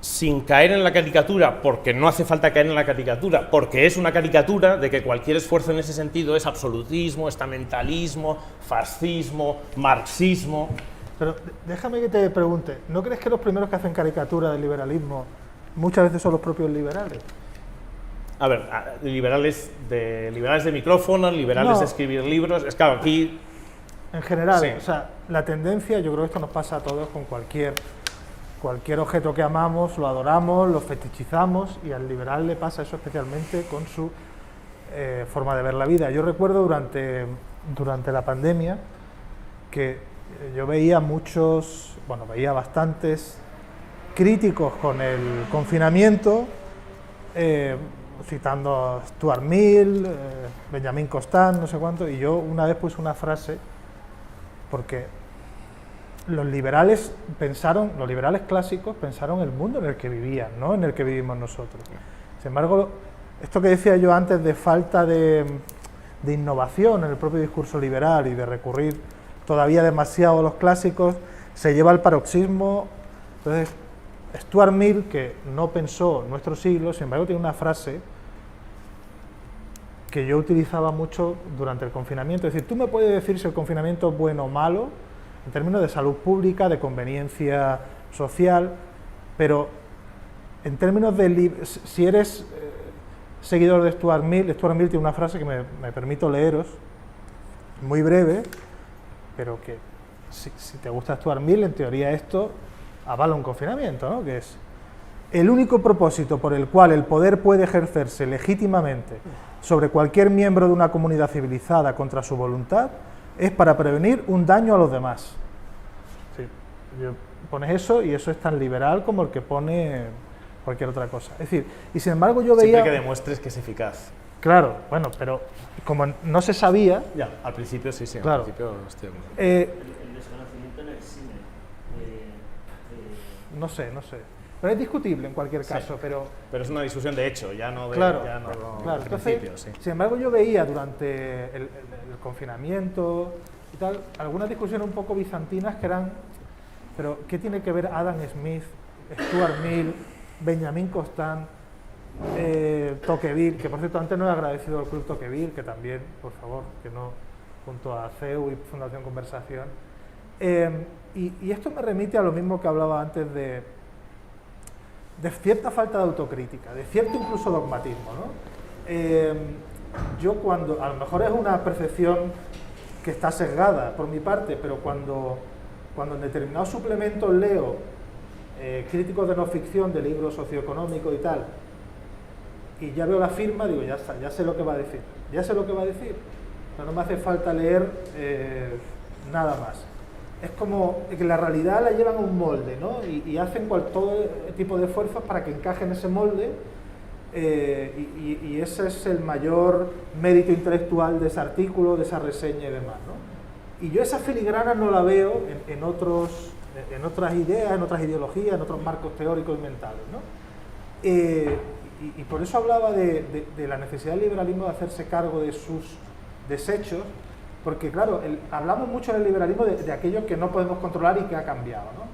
S3: Sin caer en la caricatura, porque no hace falta caer en la caricatura, porque es una caricatura de que cualquier esfuerzo en ese sentido es absolutismo, estamentalismo, fascismo, marxismo.
S4: Pero déjame que te pregunte, ¿no crees que los primeros que hacen caricatura del liberalismo muchas veces son los propios liberales?
S3: A ver, liberales de micrófono, liberales de escribir libros, es claro, aquí...
S4: En general,
S3: sí.
S4: O sea, la tendencia, yo creo que esto nos pasa a todos con cualquier cualquier objeto que amamos lo adoramos, lo fetichizamos, y al liberal le pasa eso especialmente con su forma de ver la vida. Yo recuerdo durante la pandemia que yo veía veía bastantes críticos con el confinamiento, citando a Stuart Mill, Benjamin Constant, no sé cuánto, y yo una vez puse una frase, porque los liberales clásicos pensaron el mundo en el que vivían, no en el que vivimos nosotros. Sin embargo, esto que decía yo antes de falta de innovación en el propio discurso liberal y de recurrir todavía demasiado a los clásicos, se lleva al paroxismo. Entonces, Stuart Mill, que no pensó nuestro siglo, sin embargo tiene una frase que yo utilizaba mucho durante el confinamiento. Es decir, tú me puedes decir si el confinamiento es bueno o malo, en términos de salud pública, de conveniencia social, pero en términos de... Si eres seguidor de Stuart Mill tiene una frase que me permito leeros, muy breve, pero que si te gusta Stuart Mill, en teoría esto avala un confinamiento, ¿no? Que es: el único propósito por el cual el poder puede ejercerse legítimamente sobre cualquier miembro de una comunidad civilizada contra su voluntad es para prevenir un daño a los demás. Sí, pones eso y eso es tan liberal como el que pone cualquier otra cosa. Es decir, y sin embargo yo veía...
S3: Siempre que demuestres que es eficaz.
S4: Claro, bueno, pero como no se sabía...
S3: Ya, al principio sí,
S4: claro.
S3: Al principio estoy...
S5: El desconocimiento en el cine.
S4: No sé. Pero es discutible en cualquier caso,
S3: sí,
S4: pero
S3: es una discusión de hecho, ya no de...
S4: Claro,
S3: ya no,
S4: claro.
S3: de
S4: Entonces,
S3: principio, sí.
S4: sin embargo, yo veía durante el confinamiento y tal, algunas discusiones un poco bizantinas que eran, pero ¿qué tiene que ver Adam Smith, Stuart Mill, Benjamin Constant, Tocqueville, que por cierto antes no he agradecido al Club Tocqueville, que también, por favor, que no, junto a CEU y Fundación Conversación, y esto me remite a lo mismo que hablaba antes de cierta falta de autocrítica, de cierto incluso dogmatismo, ¿no? Yo cuando, a lo mejor es una percepción que está sesgada por mi parte, pero cuando en determinados suplementos leo críticos de no ficción de libros socioeconómicos y tal, y ya veo la firma, digo, ya está, ya sé lo que va a decir, o sea, no me hace falta leer nada más. Es como que la realidad la llevan a un molde, ¿no? Y hacen todo tipo de esfuerzos para que encaje en ese molde, y ese es el mayor mérito intelectual de ese artículo, de esa reseña y demás, ¿no? Y yo esa filigrana no la veo en otras ideas, en otras ideologías, en otros marcos teóricos y mentales, ¿no? Y por eso hablaba de la necesidad del liberalismo de hacerse cargo de sus desechos, porque claro, hablamos mucho del liberalismo de aquello que no podemos controlar y que ha cambiado, ¿no?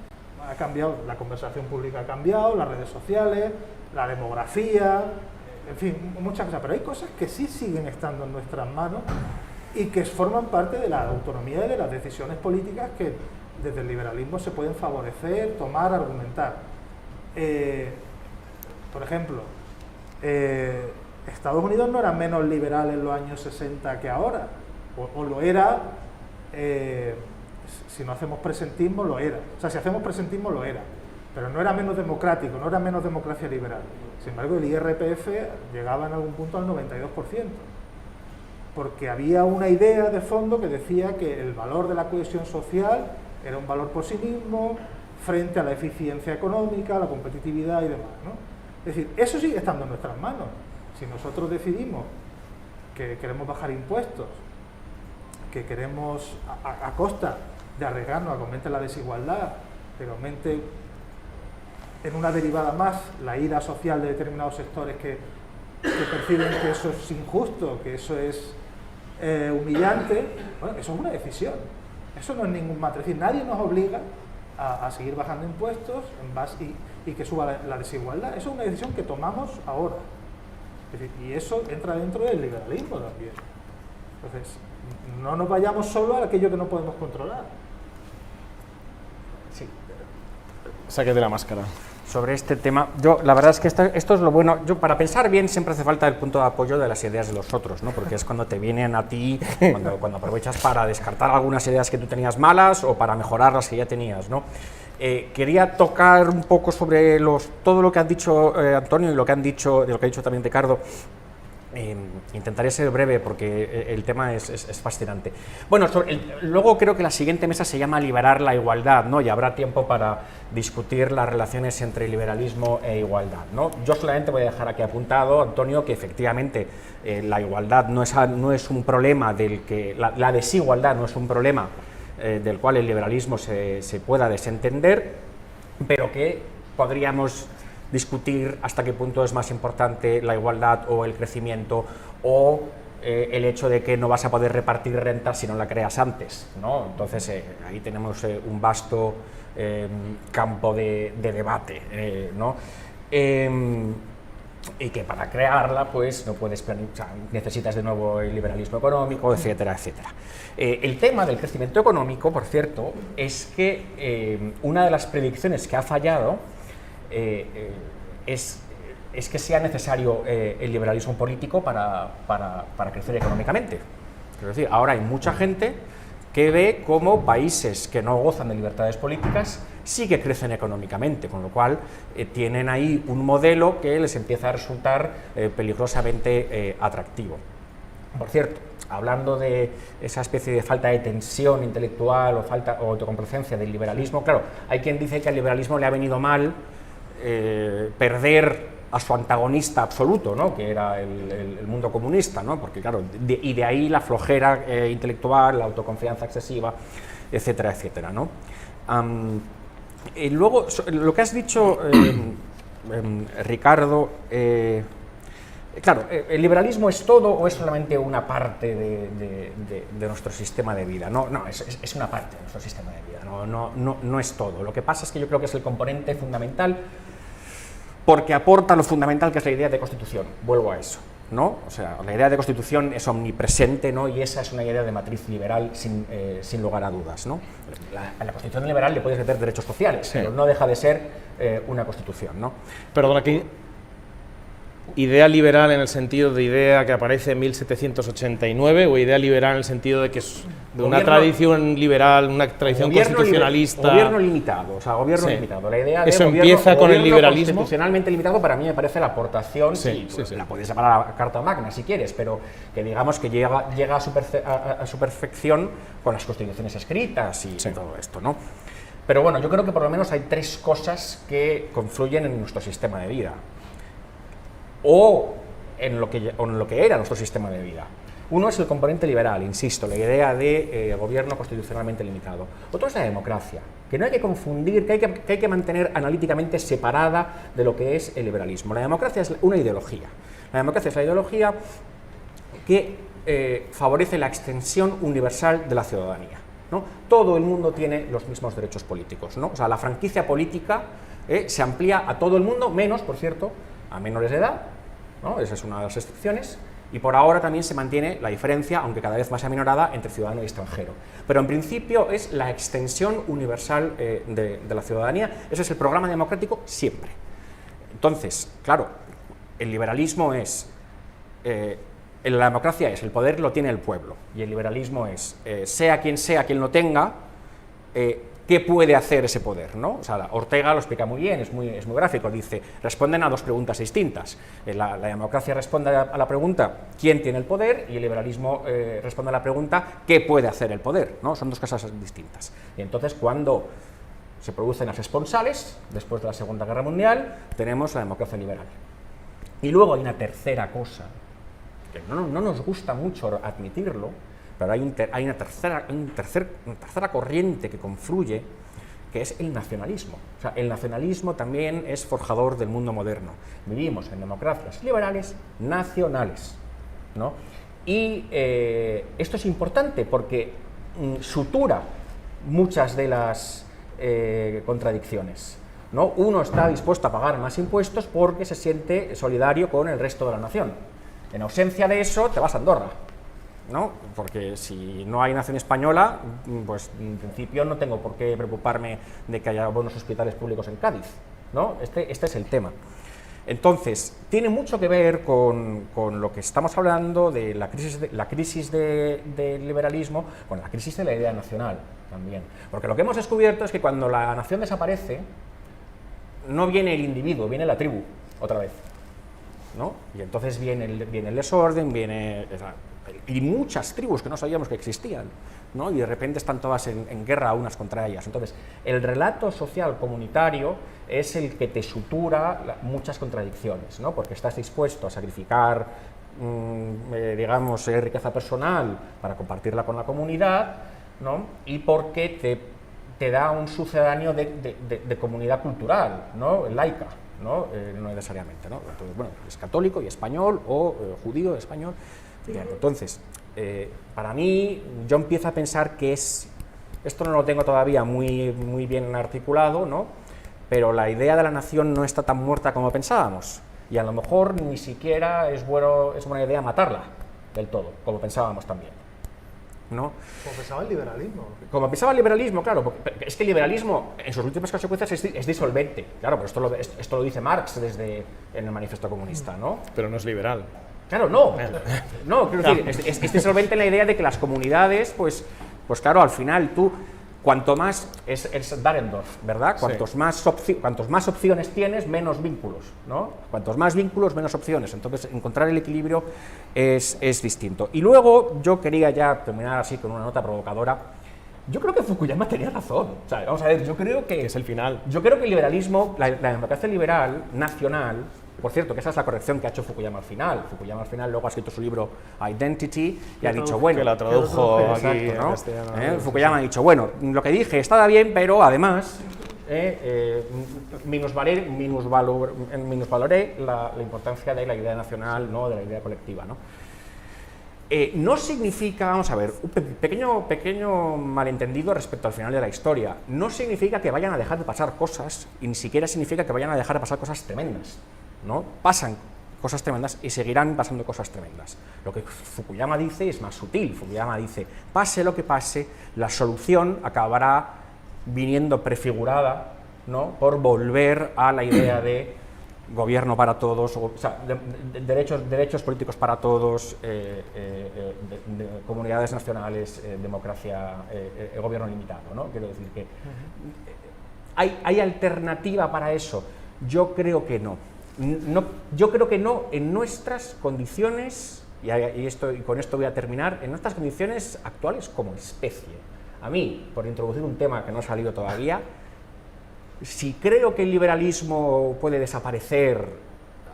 S4: Ha cambiado, la conversación pública ha cambiado, las redes sociales, la demografía, en fin, muchas cosas, pero hay cosas que sí siguen estando en nuestras manos y que forman parte de la autonomía y de las decisiones políticas que desde el liberalismo se pueden favorecer, tomar, argumentar. Por ejemplo, Estados Unidos no era menos liberal en los años 60 que ahora, o lo era, si no hacemos presentismo, lo era. O sea, si hacemos presentismo, lo era. Pero no era menos democrático, no era menos democracia liberal. Sin embargo, el IRPF llegaba en algún punto al 92%, porque había una idea de fondo que decía que el valor de la cohesión social era un valor por sí mismo, frente a la eficiencia económica, la competitividad y demás, ¿no? Es decir, eso sigue estando en nuestras manos. Si nosotros decidimos que queremos bajar impuestos, que queremos, a costa de arriesgarnos a que aumente la desigualdad, de que aumente en una derivada más la ira social de determinados sectores que perciben que eso es injusto, que eso es humillante, bueno, eso es una decisión. Eso no es ningún matriz. Es decir, nadie nos obliga a seguir bajando impuestos en base y que suba la desigualdad. Eso es una decisión que tomamos ahora. Es decir, y eso entra dentro del liberalismo también. Entonces, no nos vayamos solo a aquello que no podemos controlar.
S3: Sí. Sáquete la máscara.
S6: Sobre este tema, la verdad es que esto es lo bueno. Para pensar bien siempre hace falta el punto de apoyo de las ideas de los otros, ¿no? Porque es cuando te vienen a ti, cuando aprovechas para descartar algunas ideas que tú tenías malas o para mejorar las que ya tenías, ¿no? Quería tocar un poco sobre todo lo que han dicho Antonio y lo que ha dicho también Ricardo. Intentaré ser breve porque el tema es fascinante. Bueno, luego creo que la siguiente mesa se llama Liberar la igualdad, ¿no? Y habrá tiempo para discutir las relaciones entre liberalismo e igualdad, ¿no? Yo solamente voy a dejar aquí apuntado, Antonio, que efectivamente la igualdad no es un problema la desigualdad no es un problema del cual el liberalismo se pueda desentender, pero que podríamos discutir hasta qué punto es más importante la igualdad o el crecimiento o el hecho de que no vas a poder repartir renta si no la creas antes, ¿no? Entonces ahí tenemos un vasto campo de debate, ¿no? Y que para crearla pues no puedes planificar, necesitas de nuevo el liberalismo económico, etcétera, etcétera. El tema del crecimiento económico, por cierto, es que una de las predicciones que ha fallado es que sea necesario el liberalismo político para crecer económicamente. Es decir, ahora hay mucha gente que ve cómo países que no gozan de libertades políticas sí que crecen económicamente, con lo cual tienen ahí un modelo que les empieza a resultar peligrosamente atractivo. Por cierto, hablando de esa especie de falta de tensión intelectual o autocomplacencia del liberalismo, claro, hay quien dice que al liberalismo le ha venido mal perder a su antagonista absoluto, ¿no? Que era el mundo comunista, ¿no? Porque claro, de ahí la flojera intelectual, la autoconfianza excesiva, etcétera, etcétera, ¿no? Luego, lo que has dicho, Ricardo, claro, ¿el liberalismo es todo o es solamente una parte de nuestro sistema de vida? No, es una parte de nuestro sistema de vida, no es todo. Lo que pasa es que yo creo que es el componente fundamental porque aporta lo fundamental que es la idea de constitución. Vuelvo a eso, ¿no? O sea, la idea de constitución es omnipresente, ¿no? Y esa es una idea de matriz liberal sin lugar a dudas, ¿no? A la constitución liberal le puedes meter derechos sociales, sí, pero no deja de ser una constitución, ¿no?
S2: Perdona, aquí idea liberal en el sentido de idea que aparece en 1789 o idea liberal en el sentido de que es de una tradición liberal, una tradición constitucionalista.
S6: Gobierno limitado, o sea, gobierno limitado. La idea de
S2: eso empieza con el liberalismo.
S6: Constitucionalmente limitado para mí me parece la aportación, sí, la puedes llamar a Carta Magna si quieres, pero que digamos que llega a su perfección con las constituciones escritas y todo esto, ¿no? Pero bueno, yo creo que por lo menos hay tres cosas que confluyen en nuestro sistema de vida. O en lo que era nuestro sistema de vida. Uno es el componente liberal, insisto, la idea de gobierno constitucionalmente limitado. Otro es la democracia, que no hay que confundir, que hay que mantener analíticamente separada de lo que es el liberalismo. La democracia es una ideología. La democracia es la ideología que favorece la extensión universal de la ciudadanía, ¿no? Todo el mundo tiene los mismos derechos políticos, ¿no? O sea, la franquicia política se amplía a todo el mundo, menos, por cierto, a menores de edad, ¿no? Esa es una de las excepciones, y por ahora también se mantiene la diferencia, aunque cada vez más aminorada, entre ciudadano y extranjero. Pero en principio es la extensión universal de la ciudadanía, ese es el programa democrático siempre. Entonces, claro, el liberalismo es, la democracia es, el poder lo tiene el pueblo, y el liberalismo es, sea quien lo tenga, ¿qué puede hacer ese poder, ¿no? O sea, Ortega lo explica muy bien, es muy gráfico, dice, responden a dos preguntas distintas. La democracia responde a la pregunta ¿quién tiene el poder? Y el liberalismo responde a la pregunta ¿qué puede hacer el poder? ¿No? Son dos cosas distintas. Y entonces, cuando se producen las esponsales, después de la Segunda Guerra Mundial, tenemos la democracia liberal. Y luego hay una tercera cosa, que no nos gusta mucho admitirlo, pero hay una tercera corriente que confluye, que es el nacionalismo. O sea, el nacionalismo también es forjador del mundo moderno. Vivimos en democracias liberales nacionales, ¿no? Y esto es importante porque sutura muchas de las contradicciones, ¿no? Uno está dispuesto a pagar más impuestos porque se siente solidario con el resto de la nación. En ausencia de eso, te vas a Andorra, ¿no? Porque si no hay nación española, pues en principio no tengo por qué preocuparme de que haya buenos hospitales públicos en Cádiz, ¿no? Este es el tema. Entonces, tiene mucho que ver con lo que estamos hablando de la crisis del liberalismo, con la crisis de la idea nacional también. Porque lo que hemos descubierto es que cuando la nación desaparece, no viene el individuo, viene la tribu, otra vez, ¿no? Y entonces viene el desorden, y muchas tribus que no sabíamos que existían, ¿no? Y de repente están todas en guerra unas contra ellas. Entonces, el relato social comunitario es el que te sutura muchas contradicciones, ¿no? Porque estás dispuesto a sacrificar, digamos, riqueza personal para compartirla con la comunidad, ¿no? Y porque te da un sucedáneo de comunidad cultural, ¿no? Laica, ¿no? No necesariamente, ¿no? Entonces, bueno, es católico y español, o judío español. Entonces, para mí, yo empiezo a pensar que esto no lo tengo todavía muy bien articulado, ¿no? Pero la idea de la nación no está tan muerta como pensábamos, y a lo mejor ni siquiera es buena idea matarla del todo, como pensábamos también, ¿no?
S4: Como pensaba el liberalismo.
S6: Como pensaba el liberalismo, claro, porque es que el liberalismo en sus últimas consecuencias es disolvente, claro, pero esto lo dice Marx en el Manifiesto Comunista, ¿no?
S7: Pero no es liberal.
S6: Claro, no, quiero decir, es disolvente en la idea de que las comunidades, pues claro, al final tú, cuanto más, es Dahrendorf, ¿verdad? Cuantos más opciones tienes, menos vínculos, ¿no? Cuantos más vínculos, menos opciones. Entonces, encontrar el equilibrio es distinto. Y luego, yo quería ya terminar así con una nota provocadora. Yo creo que Fukuyama tenía razón. O sea, vamos a ver, yo creo que
S7: es el final.
S6: Yo creo que el liberalismo, la democracia liberal nacional, por cierto, que esa es la corrección que ha hecho Fukuyama al final. Fukuyama al final luego ha escrito su libro Identity y ha dicho, bueno...
S7: Que la tradujo aquí
S6: exacto, ¿no?
S7: en castellano.
S6: Fukuyama ha dicho, bueno, lo que dije estaba bien, pero además minusvaloré la importancia de la idea nacional, ¿no? De la idea colectiva, ¿no? No significa, vamos a ver, un pequeño malentendido respecto al final de la historia. No significa que vayan a dejar de pasar cosas, y ni siquiera significa que vayan a dejar de pasar cosas tremendas, ¿no? Pasan cosas tremendas y seguirán pasando cosas tremendas. Lo que Fukuyama dice es más sutil. Fukuyama dice, pase lo que pase, la solución acabará viniendo prefigurada, ¿no? Por volver a la idea de gobierno para todos, o sea, derechos políticos para todos, comunidades nacionales, democracia, gobierno limitado, ¿no? Quiero decir que ¿hay alternativa para eso? Yo creo que no. Yo creo que no en nuestras condiciones, y con esto voy a terminar, en nuestras condiciones actuales como especie. A mí, por introducir un tema que no ha salido todavía, si creo que el liberalismo puede desaparecer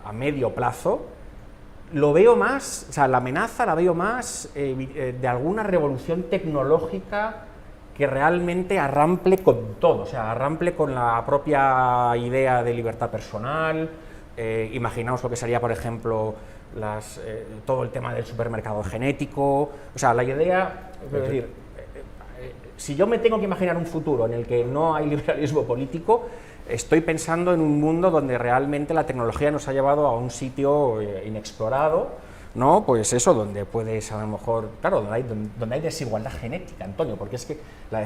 S6: a medio plazo, lo veo más, o sea, la amenaza la veo más de alguna revolución tecnológica que realmente arrample con todo, o sea, arrample con la propia idea de libertad personal. Imaginaos lo que sería, por ejemplo, todo el tema del supermercado genético, o sea, la idea, es decir, si yo me tengo que imaginar un futuro en el que no hay liberalismo político, estoy pensando en un mundo donde realmente la tecnología nos ha llevado a un sitio inexplorado, ¿no? Pues eso, donde puedes, a lo mejor, claro, donde hay desigualdad genética, Antonio, porque es que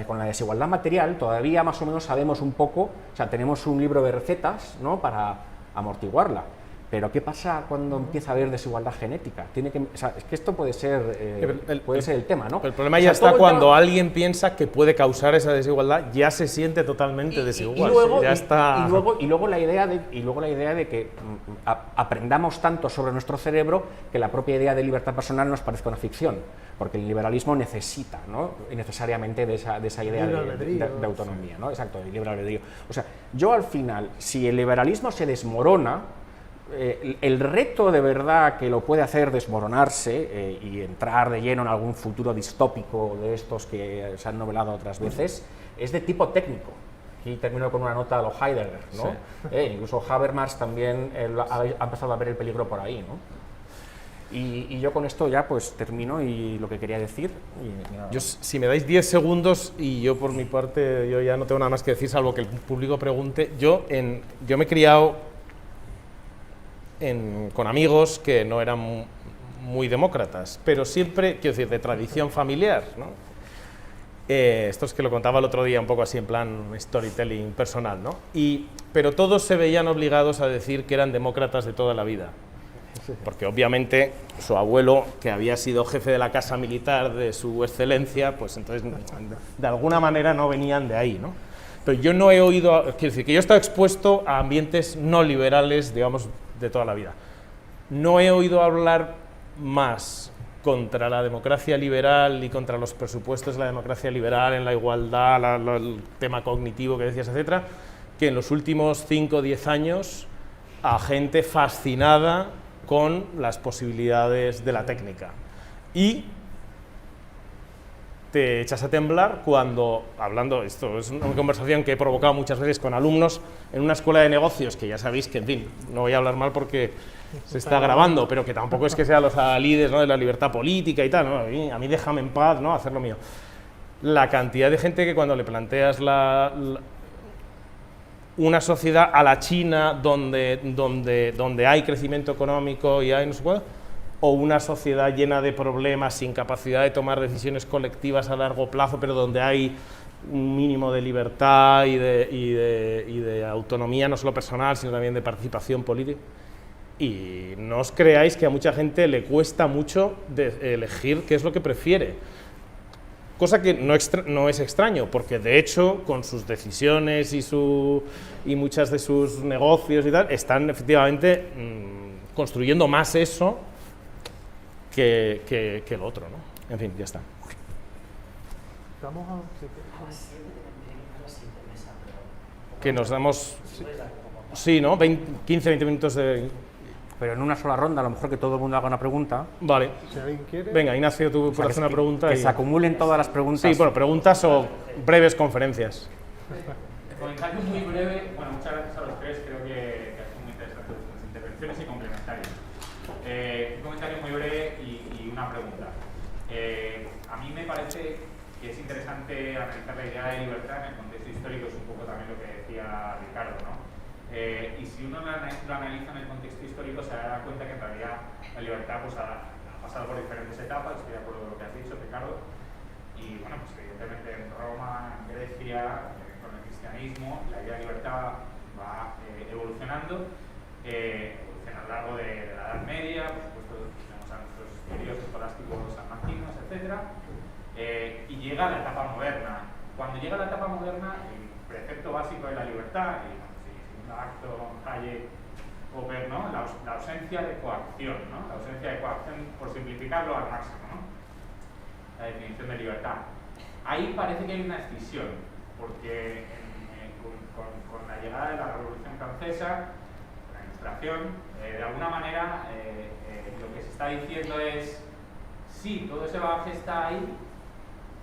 S6: con la desigualdad material todavía más o menos sabemos un poco, o sea, tenemos un libro de recetas, ¿no? Para amortiguarla. Pero ¿qué pasa cuando empieza a haber desigualdad genética? O sea, es que esto puede ser el tema, ¿no?
S7: El problema ya está cuando alguien piensa que puede causar esa desigualdad, ya se siente totalmente desigual.
S6: Y luego la idea de que aprendamos tanto sobre nuestro cerebro que la propia idea de libertad personal nos parezca una ficción, porque el liberalismo necesita, ¿no? Necesariamente de esa idea de autonomía, ¿no? Exacto, de libre albedrío. O sea, yo al final, si el liberalismo se desmorona, el reto de verdad que lo puede hacer desmoronarse y entrar de lleno en algún futuro distópico de estos que se han novelado otras veces es de tipo técnico. Aquí termino con una nota a lo Heidegger, ¿no? Sí. Incluso Habermas también ha empezado a ver el peligro por ahí, ¿no? Y yo con esto ya pues termino y lo que quería decir.
S7: Si me dais 10 segundos y yo por mi parte yo ya no tengo nada más que decir salvo que el público pregunte. Yo me he criado con amigos que no eran muy demócratas, pero siempre, quiero decir, de tradición familiar, ¿no? Esto es que lo contaba el otro día un poco así en plan storytelling personal, ¿no? Pero todos se veían obligados a decir que eran demócratas de toda la vida. Porque obviamente su abuelo, que había sido jefe de la casa militar de su excelencia, pues entonces de alguna manera no venían de ahí, ¿no? Pero yo no he oído, quiero decir, que yo he estado expuesto a ambientes no liberales, digamos, de toda la vida. No he oído hablar más contra la democracia liberal y contra los presupuestos de la democracia liberal en la igualdad, el tema cognitivo que decías, etcétera, que en los últimos 5 o 10 años a gente fascinada con las posibilidades de la técnica. Y te echas a temblar cuando, hablando, esto es una conversación que he provocado muchas veces con alumnos en una escuela de negocios, que ya sabéis que, en fin, no voy a hablar mal porque se está grabando, pero que tampoco es que sean los adalides, ¿no?, de la libertad política y tal, ¿no? A mí déjame en paz, ¿no?, hacer lo mío. La cantidad de gente que cuando le planteas una sociedad a la China donde hay crecimiento económico y hay no sé cuál, o una sociedad llena de problemas, sin capacidad de tomar decisiones colectivas a largo plazo, pero donde hay un mínimo de libertad y de autonomía, no solo personal, sino también de participación política. Y no os creáis que a mucha gente le cuesta mucho elegir qué es lo que prefiere. Cosa que no es extraño, porque de hecho, con sus decisiones y muchas de sus negocios y tal, están efectivamente construyendo más eso que lo otro, ¿no? En fin, ya está.
S4: Vamos a...
S7: Que nos damos... Sí, ¿no? 15-20 minutos de...
S6: Pero en una sola ronda, a lo mejor que todo el mundo haga una pregunta.
S7: Vale.
S4: Si alguien quiere...
S7: Venga, Ignacio, tú puedes hacer una pregunta.
S6: Que se acumulen todas las preguntas.
S7: Sí, bueno, preguntas o breves conferencias.
S8: Comentario muy breve. Bueno, muchas gracias a los tres, creo que ha sido muy interesante sus intervenciones y complementarios. Un comentario muy breve y una pregunta. A mí me parece que es interesante analizar la idea de libertad en el contexto histórico, es un poco también lo que decía Ricardo, ¿no? Y si uno lo analiza en el contexto histórico, se dará cuenta que en realidad la libertad pues, ha pasado por diferentes etapas, estoy de acuerdo con lo que has dicho, Ricardo, y bueno, pues evidentemente en Roma, en Grecia, con el cristianismo, la idea de libertad va evolucionando, evoluciona a lo largo de la Edad Media, por supuesto tenemos a nuestros periodos escolásticos sanmartinos, etc. Y llega a la etapa moderna. Cuando llega a la etapa moderna, el precepto básico de la libertad, y Acton, Hayek, Popper, ¿no? La ausencia de coacción, ¿no? La ausencia de coacción, por simplificarlo al máximo, ¿no? La definición de libertad. Ahí parece que hay una escisión, porque con la llegada de la Revolución Francesa, la Ilustración, de alguna manera lo que se está diciendo es sí, todo ese bagaje está ahí,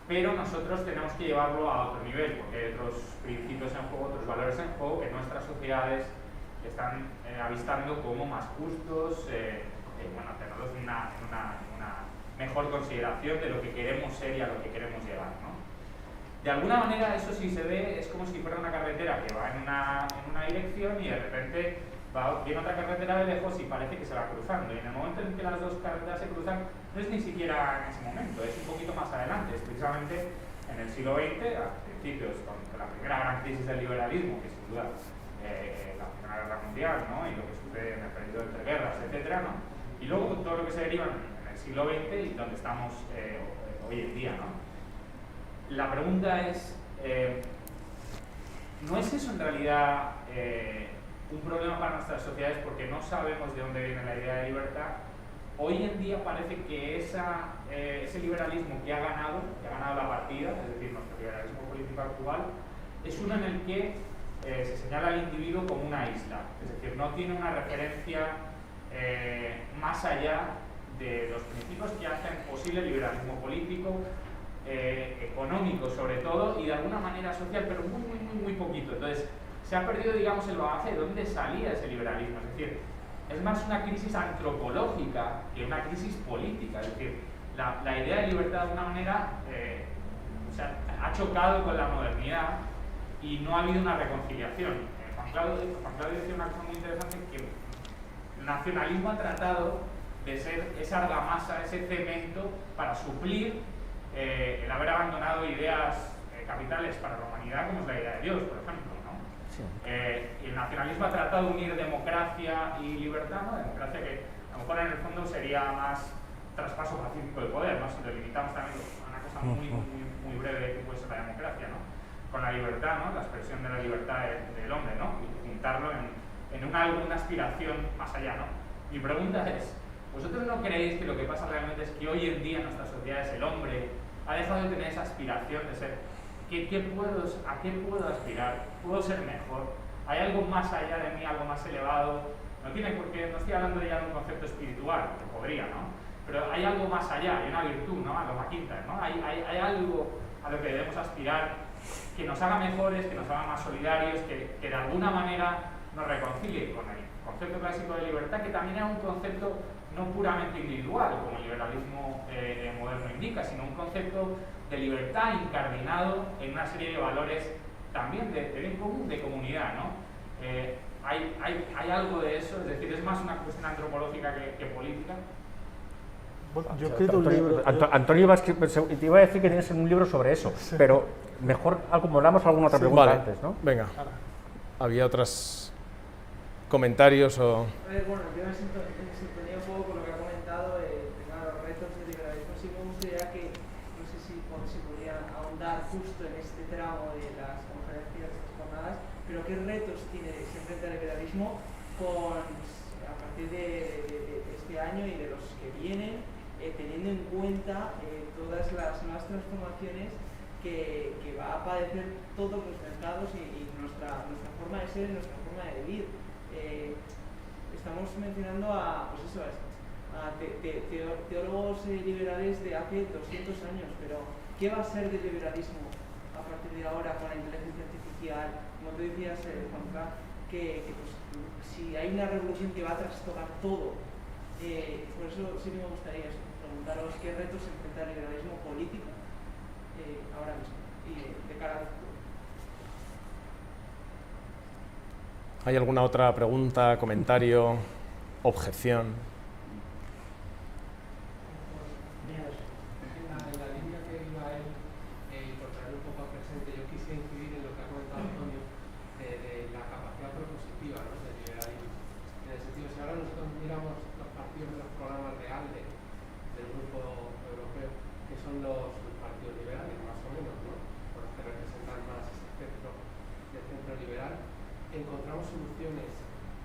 S8: pero nosotros tenemos que llevarlo a otro nivel, porque hay otros principios en juego, otros valores en juego que nuestras sociedades están avistando como más justos, bueno, tenerlos en una mejor consideración de lo que queremos ser y a lo que queremos llegar, ¿no? De alguna manera eso sí se ve, es como si fuera una carretera que va en una dirección y de repente viene otra carretera de lejos y parece que se va cruzando, y en el momento en que las dos carreteras se cruzan no es ni siquiera en ese momento, es un poquito más adelante, es precisamente en el siglo XX, a principios, con la primera gran crisis del liberalismo, que sin duda la Primera Guerra Mundial, ¿no?, y lo que sucede en el periodo entre guerras, etcétera, ¿no?, y luego todo lo que se deriva en el siglo XX y donde estamos hoy en día, ¿no? La pregunta es, ¿no es eso en realidad un problema para nuestras sociedades porque no sabemos de dónde viene la idea de libertad? Hoy en día parece que ese liberalismo que ha ganado la partida, es decir, nuestro liberalismo político actual, es uno en el que se señala al individuo como una isla, es decir, no tiene una referencia más allá de los principios que hacen posible el liberalismo político, económico sobre todo, y de alguna manera social, pero muy poquito. Entonces, se ha perdido, digamos, el bagaje de dónde salía ese liberalismo, es decir, es más una crisis antropológica que una crisis política, es decir, la idea de libertad de alguna manera ha chocado con la modernidad y no ha habido una reconciliación. Juan Claudio decía una cosa muy interesante, que el nacionalismo ha tratado de ser esa argamasa, ese cemento para suplir el haber abandonado ideas capitales para la humanidad, como es la idea de Dios, por ejemplo, ¿no? Sí. El nacionalismo ha tratado de unir democracia y libertad, ¿no? Democracia que a lo mejor en el fondo sería más traspaso pacífico del poder, ¿no? Si lo limitamos también a una cosa muy breve que puede ser la democracia, ¿no? Con la libertad, ¿no? La expresión de la libertad del hombre, ¿no? Y juntarlo en una aspiración más allá, ¿no? Mi pregunta es, ¿vosotros no creéis que lo que pasa realmente es que hoy en día en nuestras sociedades el hombre ha dejado de tener esa aspiración de ser ¿a qué puedo aspirar? ¿Puedo ser mejor? ¿Hay algo más allá de mí, algo más elevado? No tiene por qué, no estoy hablando ya de un concepto espiritual, que podría, ¿no? Pero hay algo más allá, hay una virtud, ¿no? A lo McIntyre, ¿no? Hay algo a lo que debemos aspirar que nos haga mejores, que nos haga más solidarios, que de alguna manera nos reconcilie con el concepto clásico de libertad, que también es un concepto no puramente individual, como el liberalismo moderno indica, sino un concepto de libertad incardinado en una serie de valores también de bien común, de comunidad, ¿no? ¿Hay algo de eso? Es decir, ¿es más una cuestión antropológica que política?
S4: Bueno, yo he escrito un libro...
S6: Antonio, te iba a decir que tienes un libro sobre eso, sí. Pero mejor acumulamos alguna otra pregunta antes, ¿no?
S7: Venga, ¿había otros comentarios o...?
S9: A ver, bueno, yo me sintonía un poco con lo que ha comentado, los retos del liberalismo. Sí me gustaría que, no sé si podría ahondar justo en este tramo de las conferencias, de estas jornadas, pero qué retos se enfrenta el liberalismo a partir de este año y de los que vienen, teniendo en cuenta todas las nuevas transformaciones que va a padecer todos los mercados y nuestra forma de ser y nuestra forma de vivir. Estamos mencionando a teólogos liberales de hace 200 años, pero ¿qué va a ser del liberalismo a partir de ahora con la inteligencia artificial? Como tú decías, Juanca, que pues, si hay una revolución que va a trastocar todo, por eso sí me gustaría preguntaros qué retos enfrenta el liberalismo político ahora mismo y de cara al futuro.
S7: ¿Hay alguna otra pregunta, comentario, objeción?
S10: En la línea que iba él, por traer un poco al presente, yo quise incidir en lo que ha comentado Antonio de la capacidad propositiva, ¿no?, del liberalismo. En el sentido, si ahora nosotros miramos los partidos de los programas de ALDE, del Grupo Europeo, que son los partidos liberales, más o menos, ¿no?, por los que representan más ese espectro del centro liberal, encontramos soluciones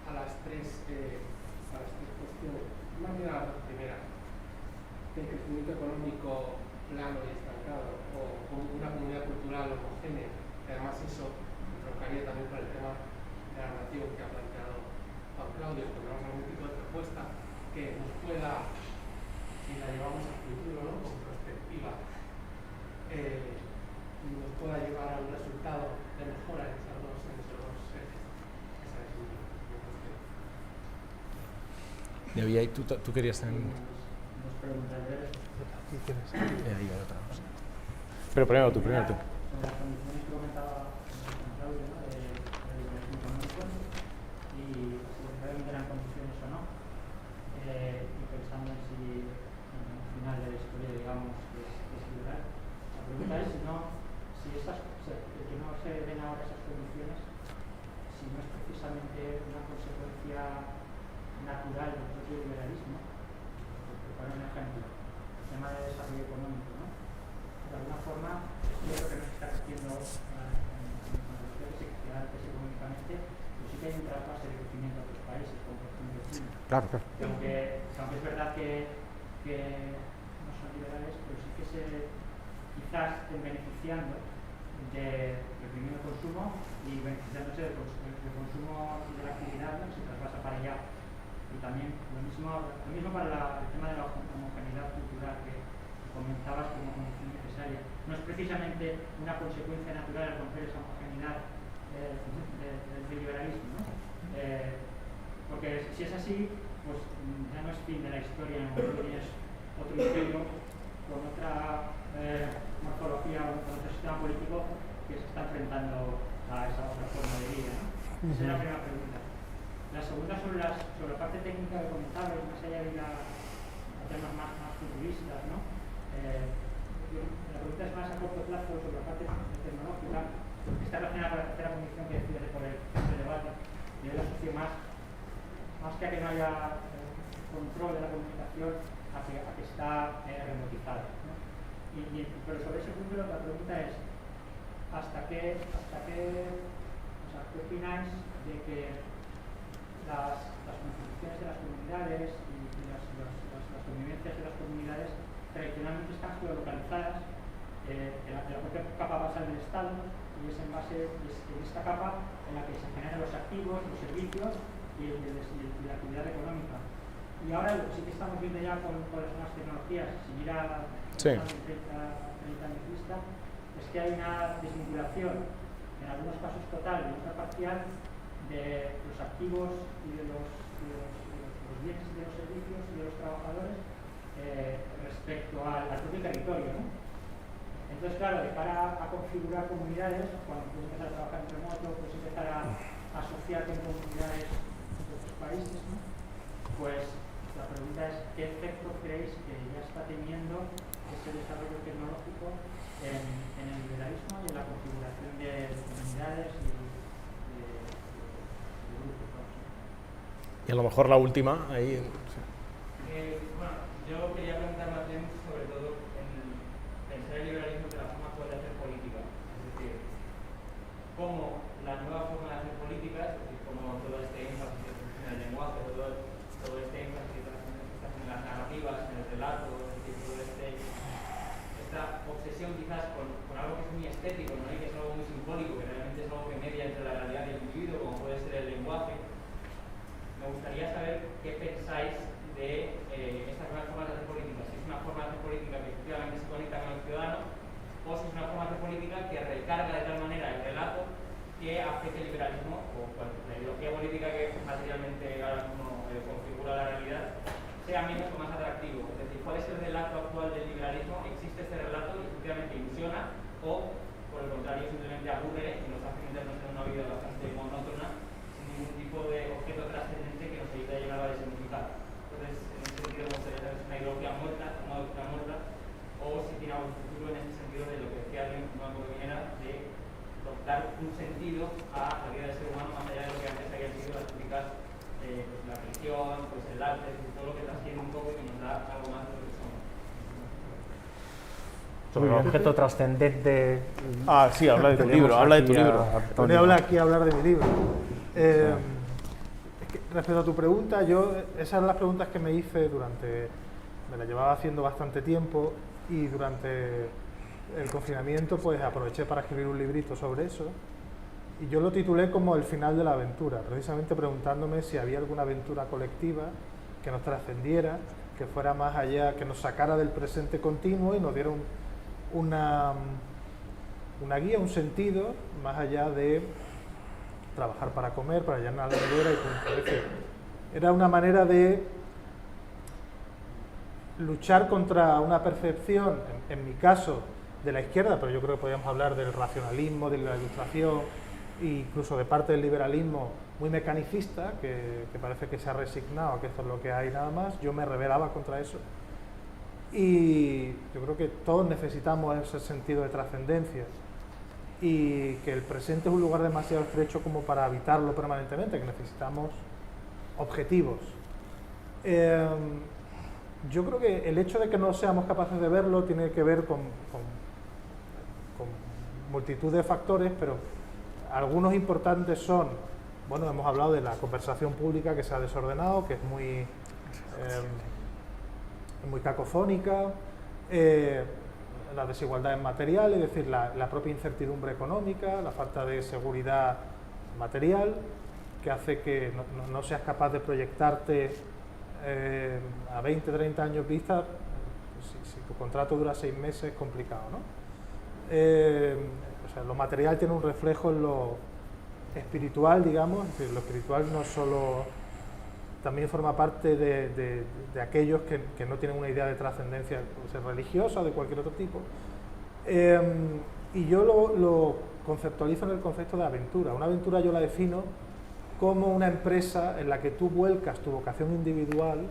S10: a las tres cuestiones. Más bien a la primera, del crecimiento económico plano y estancado, o una comunidad cultural homogénea, que además eso entroncaría también con el tema de la nación que ha planteado Juan Claudio. Encontramos algún tipo de propuesta que nos pueda, si la llevamos al futuro, ¿no?, con perspectiva, nos pueda llevar a un resultado de mejora en esos dos ejes. Esa es mi cuestión.
S7: ¿Tú querías también?
S5: Dos preguntas breves.
S7: Pero primero tú.
S5: Sobre las condiciones que comentaba Claudio, ¿no?, del liberalismo económico y si realmente eran condiciones o no, y pensando en si al final de la historia, digamos, es liberal. La pregunta es si que no se den ahora esas condiciones, si no es precisamente una consecuencia natural del propio liberalismo. Por poner un ejemplo, el tema del desarrollo económico, ¿no? De alguna forma, es cierto que no se está creciendo en los países, se crecía antes económicamente, pero sí que hay un trasvase de crecimiento a otros países, como por ejemplo China.
S6: Claro.
S5: Que aunque es verdad que no son liberales, pero sí que quizás estén beneficiando del primer consumo y beneficiándose del consumo y de la actividad, ¿no?, que se traspasa para allá. Y también lo mismo para el tema de la homogeneidad cultural que comentabas como condición necesaria. No es precisamente una consecuencia natural al romper esa homogeneidad del liberalismo, ¿no? Porque si es así, pues ya no es fin de la historia, en el momento que tienes otro imperio con otra morfología, con otro sistema político que se está enfrentando a esa otra forma de vida, ¿no? Esa es la primera pregunta. La segunda sobre la parte técnica que comentabais, más allá de ir a temas más futuristas, ¿no? la pregunta es más a corto plazo sobre la parte tecnológica, que está relacionada con la tercera condición que decide por el debate. Yo la asocio más que a que no haya control de la comunicación, a que está remotizada, ¿no? Pero sobre ese punto la pregunta es, ¿hasta qué opináis de que las constituciones de las comunidades y las convivencias de las comunidades tradicionalmente están geolocalizadas en la propia capa basal del Estado, y es en esta capa en la que se generan los activos, los servicios y la actividad económica? Y ahora lo que sí que estamos viendo ya con las nuevas tecnologías, si mira 30 años vista, es que hay una desvinculación, en algunos casos total y en otra parcial, de los activos y de los bienes y de los servicios y de los trabajadores respecto al propio territorio, ¿no? Entonces, claro, de cara a configurar comunidades, cuando puedes empezar a trabajar en remoto, puedes empezar a asociarte en comunidades de otros países, ¿no? Pues la pregunta es, ¿qué efecto creéis que ya está teniendo ese desarrollo tecnológico en el liberalismo y en la configuración de comunidades y de grupos?
S7: Y a lo mejor la última, ahí...
S8: Bueno, yo quería preguntar más bien sobre todo en pensar el liberalismo de la forma actual de hacer política. Es decir, cómo la nueva forma de hacer política, es decir, cómo todo este énfasis en el lenguaje, todo este énfasis en las narrativas, en el relato, es decir, esta obsesión quizás con algo que es muy estético, ¿no? Y que es algo muy simbólico, que realmente es algo que media entre la realidad del individuo, como puede ser el lenguaje. Me gustaría saber qué pensáis de estas nuevas formas de hacer política. Si es una forma de hacer política que efectivamente se conecta con el ciudadano, o si es una forma de hacer política que recarga de tal manera el relato que hace que el liberalismo, o la ideología política que materialmente ahora mismo configura la realidad, sea menos o más atractivo. Es decir, ¿cuál es el relato actual del liberalismo? ¿Existe este relato y efectivamente ilusiona? ¿O, por el contrario, simplemente aburre y nos hace meternos en una vida bastante monótona, sin ningún tipo de objeto trascendente que nos ayude a llegar a significado? Entonces, en ese sentido, me gustaría saber si es una ideología muerta, una doctrina muerta, o si tiene algún futuro en este sentido de lo que decía alguien, no me acuerdo quién era, de dar un sentido a la vida del ser humano más allá de lo que antes habían sido las típicas, pues, la religión, pues el arte, todo lo que trasciende un poco y que nos da algo más de lo que somos.
S6: Sobre el objeto trascendente.
S7: Ah, sí, habla de tu libro, habla de tu libro.
S4: Voy a hablar aquí a hablar de mi libro. Respecto a tu pregunta, esas son las preguntas que me hice me la llevaba haciendo bastante tiempo, y durante el confinamiento pues aproveché para escribir un librito sobre eso, y yo lo titulé como El final de la aventura, precisamente preguntándome si había alguna aventura colectiva que nos trascendiera, que fuera más allá, que nos sacara del presente continuo y nos diera una guía, un sentido, más allá de trabajar para comer, para llenar la nevera y punto. Es decir, era una manera de luchar contra una percepción, en mi caso, de la izquierda, pero yo creo que podríamos hablar del racionalismo, de la ilustración, e incluso de parte del liberalismo muy mecanicista, que parece que se ha resignado a que esto es lo que hay nada más. Yo me rebelaba contra eso. Y yo creo que todos necesitamos ese sentido de trascendencia, y que el presente es un lugar demasiado estrecho como para habitarlo permanentemente, que necesitamos objetivos. Yo creo que el hecho de que no seamos capaces de verlo tiene que ver con multitud de factores, pero algunos importantes son, bueno, hemos hablado de la conversación pública que se ha desordenado, que es muy cacofónica, la desigualdad en material, es decir, la propia incertidumbre económica, la falta de seguridad material, que hace que no seas capaz de proyectarte a 20, 30 años vista. Si tu contrato dura 6 meses, es complicado, ¿no? O sea, lo material tiene un reflejo en lo espiritual, digamos, es decir, lo espiritual no solo, también forma parte de aquellos que no tienen una idea de trascendencia, sea religiosa o de cualquier otro tipo. Y yo lo conceptualizo en el concepto de aventura. Una aventura yo la defino como una empresa en la que tú vuelcas tu vocación individual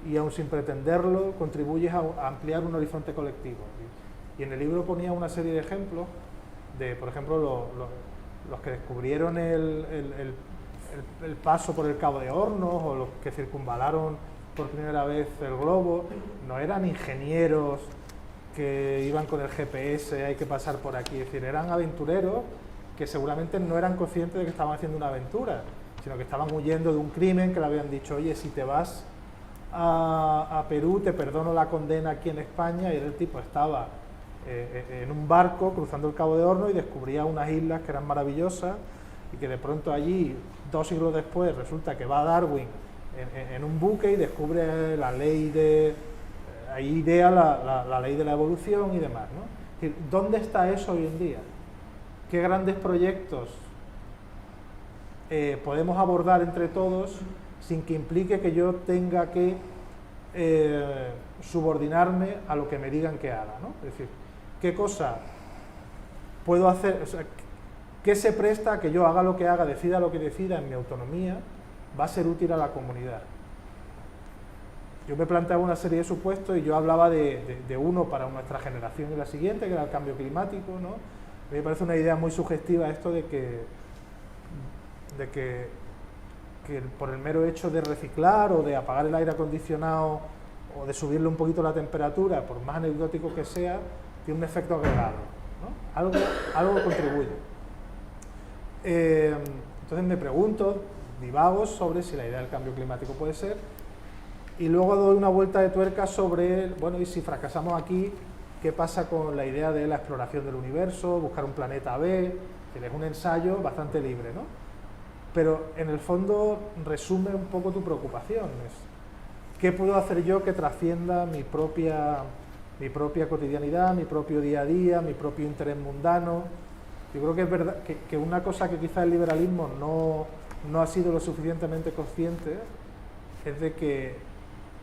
S4: y, aun sin pretenderlo, contribuyes a ampliar un horizonte colectivo. Y en el libro ponía una serie de ejemplos de, por ejemplo, los que descubrieron el paso por el Cabo de Hornos, o los que circunvalaron por primera vez el globo, no eran ingenieros que iban con el GPS, hay que pasar por aquí, es decir, eran aventureros que seguramente no eran conscientes de que estaban haciendo una aventura, sino que estaban huyendo de un crimen, que le habían dicho, oye, si te vas a Perú te perdono la condena aquí en España, y el tipo estaba en un barco cruzando el Cabo de Hornos y descubría unas islas que eran maravillosas, y que de pronto allí, 2 siglos después, resulta que va a Darwin en un buque y descubre la ley de... ahí idea la ley de la evolución y demás, ¿no? Es decir, ¿dónde está eso hoy en día? ¿Qué grandes proyectos podemos abordar entre todos sin que implique que yo tenga que subordinarme a lo que me digan que haga, ¿no? Es decir, ¿qué cosa puedo hacer? O sea, ¿qué se presta a que yo haga lo que haga, decida lo que decida en mi autonomía, va a ser útil a la comunidad? Yo me planteaba una serie de supuestos y yo hablaba de uno para nuestra generación y la siguiente, que era el cambio climático, ¿no? A mí me parece una idea muy sugestiva esto de que por el mero hecho de reciclar o de apagar el aire acondicionado o de subirle un poquito la temperatura, por más anecdótico que sea, tiene un efecto agregado, ¿no? Algo contribuye. Entonces me pregunto, divago sobre si la idea del cambio climático puede ser, y luego doy una vuelta de tuerca sobre, bueno, y si fracasamos aquí, ¿qué pasa con la idea de la exploración del universo, buscar un planeta B? Que es un ensayo bastante libre, ¿no? Pero en el fondo resume un poco tu preocupación. ¿Qué puedo hacer yo que trascienda mi propia cotidianidad, mi propio día a día, mi propio interés mundano? Yo creo que es verdad que una cosa que quizá el liberalismo no ha sido lo suficientemente consciente es de que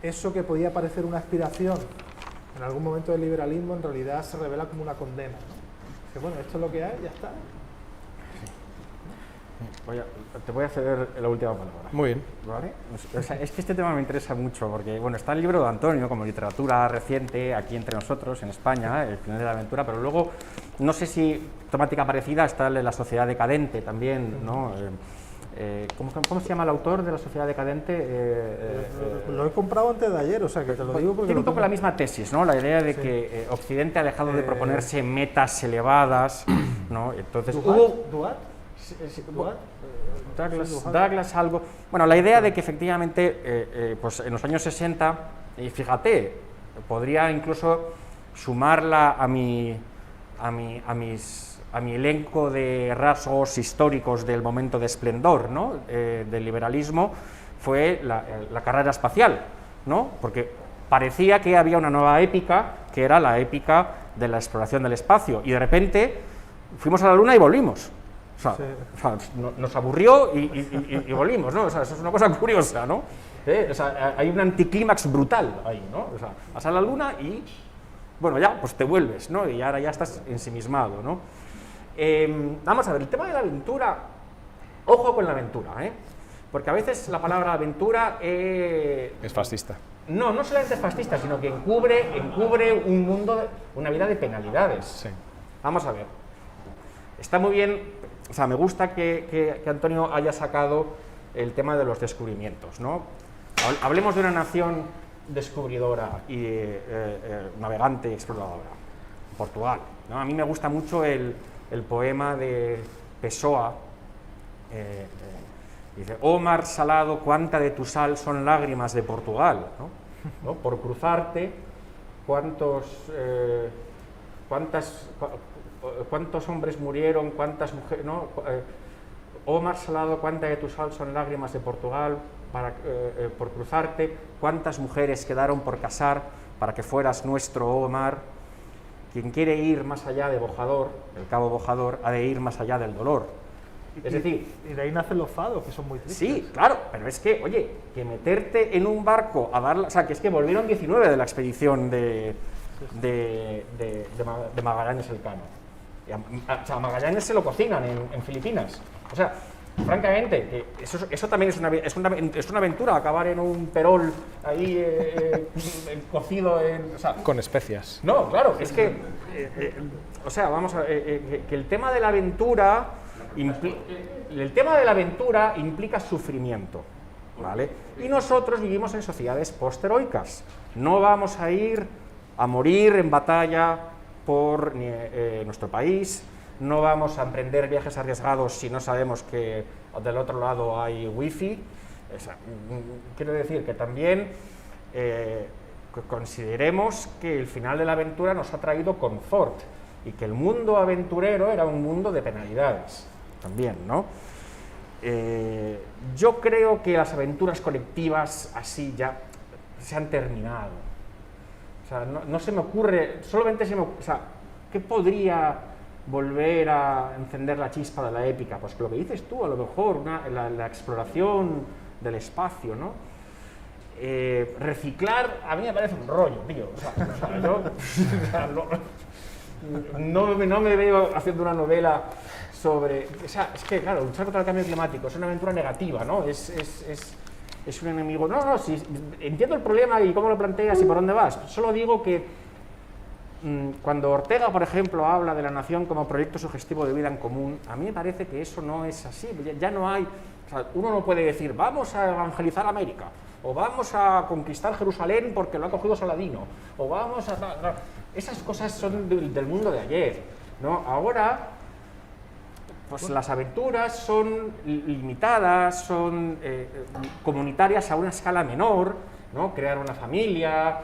S4: eso que podía parecer una aspiración en algún momento del liberalismo en realidad se revela como una condena, ¿no? Que bueno, esto es lo que hay, ya está.
S6: Te voy a ceder la última palabra.
S7: Muy bien.
S6: ¿Vale? O sea, es que este tema me interesa mucho porque, bueno, está el libro de Antonio como literatura reciente aquí entre nosotros en España, El final de la aventura, pero luego, no sé si temática parecida está el de La sociedad decadente también, ¿no? ¿Cómo se llama el autor de La sociedad decadente?
S4: Lo he comprado antes de ayer, o sea que te lo digo porque...
S6: Tiene un poco la misma tesis, ¿no? La idea de que Occidente ha dejado de proponerse metas elevadas, ¿no? Entonces Douglas algo... Bueno, la idea de que efectivamente, pues en los años 60, y fíjate, podría incluso sumarla a mi elenco de rasgos históricos del momento de esplendor, ¿no? Del liberalismo, fue la carrera espacial, ¿no? Porque parecía que había una nueva épica, que era la épica de la exploración del espacio, y de repente fuimos a la Luna y volvimos. O sea, nos aburrió y volvimos, ¿no? O sea, eso es una cosa curiosa, ¿no? O sea, hay un anticlímax brutal ahí, ¿no? O sea, vas a la Luna y, bueno, ya, pues te vuelves, ¿no? Y ahora ya estás ensimismado, ¿no? Vamos a ver, el tema de la aventura, ojo con la aventura, porque a veces la palabra aventura
S7: es fascista.
S6: No solamente es fascista, sino que encubre un mundo, una vida de penalidades.
S7: Sí.
S6: Vamos a ver, está muy bien, o sea, me gusta que Antonio haya sacado el tema de los descubrimientos, ¿no? Hablemos de una nación descubridora y navegante, exploradora, Portugal, ¿no? A mí me gusta mucho el poema de Pessoa, dice: oh mar salado, cuánta de tu sal son lágrimas de Portugal, ¿no? Por cruzarte, cuántos hombres murieron, cuántas mujeres, ¿no? Oh mar salado, cuánta de tu sal son lágrimas de Portugal por cruzarte, cuántas mujeres quedaron por casar para que fueras nuestro, oh mar. Quien quiere ir más allá de Bojador, el cabo Bojador, ha de ir más allá del dolor. Es decir...
S4: Y de ahí nacen los fados, que son muy tristes.
S6: Sí, claro, pero es que, oye, que meterte en un barco a dar... O sea, que es que volvieron 19 de la expedición de Magallanes Elcano. O sea, a Magallanes se lo cocinan en Filipinas. O sea, francamente, que eso también es una aventura, acabar en un perol ahí cocido en... O sea,
S7: Con especias.
S6: no, claro, es que, o sea, vamos a que el tema de la aventura, implica sufrimiento, ¿vale? Y nosotros vivimos en sociedades posteroicas. No vamos a ir a morir en batalla por nuestro país, no vamos a emprender viajes arriesgados si no sabemos que del otro lado hay wifi. O sea, quiero decir que también consideremos que el final de la aventura nos ha traído confort y que el mundo aventurero era un mundo de penalidades también, ¿no? Yo creo que las aventuras colectivas así ya se han terminado. O sea, no se me ocurre, solamente se me ocurre, o sea, ¿qué podría volver a encender la chispa de la épica? Pues lo que dices tú, a lo mejor la exploración del espacio, ¿no? Reciclar a mí me parece un rollo, tío. O sea, yo no me veo haciendo una novela sobre... O sea, es que, claro, luchar contra el cambio climático es una aventura negativa, ¿no? Es un enemigo... No, sí, entiendo el problema y cómo lo planteas y por dónde vas. Solo digo que cuando Ortega, por ejemplo, habla de la nación como proyecto sugestivo de vida en común, a mí me parece que eso no es así. Ya no hay... O sea, uno no puede decir, vamos a evangelizar América, o vamos a conquistar Jerusalén porque lo ha cogido Saladino, o vamos a... No, esas cosas son del mundo de ayer, ¿no? Ahora, pues las aventuras son limitadas, son comunitarias a una escala menor, ¿no? Crear una familia,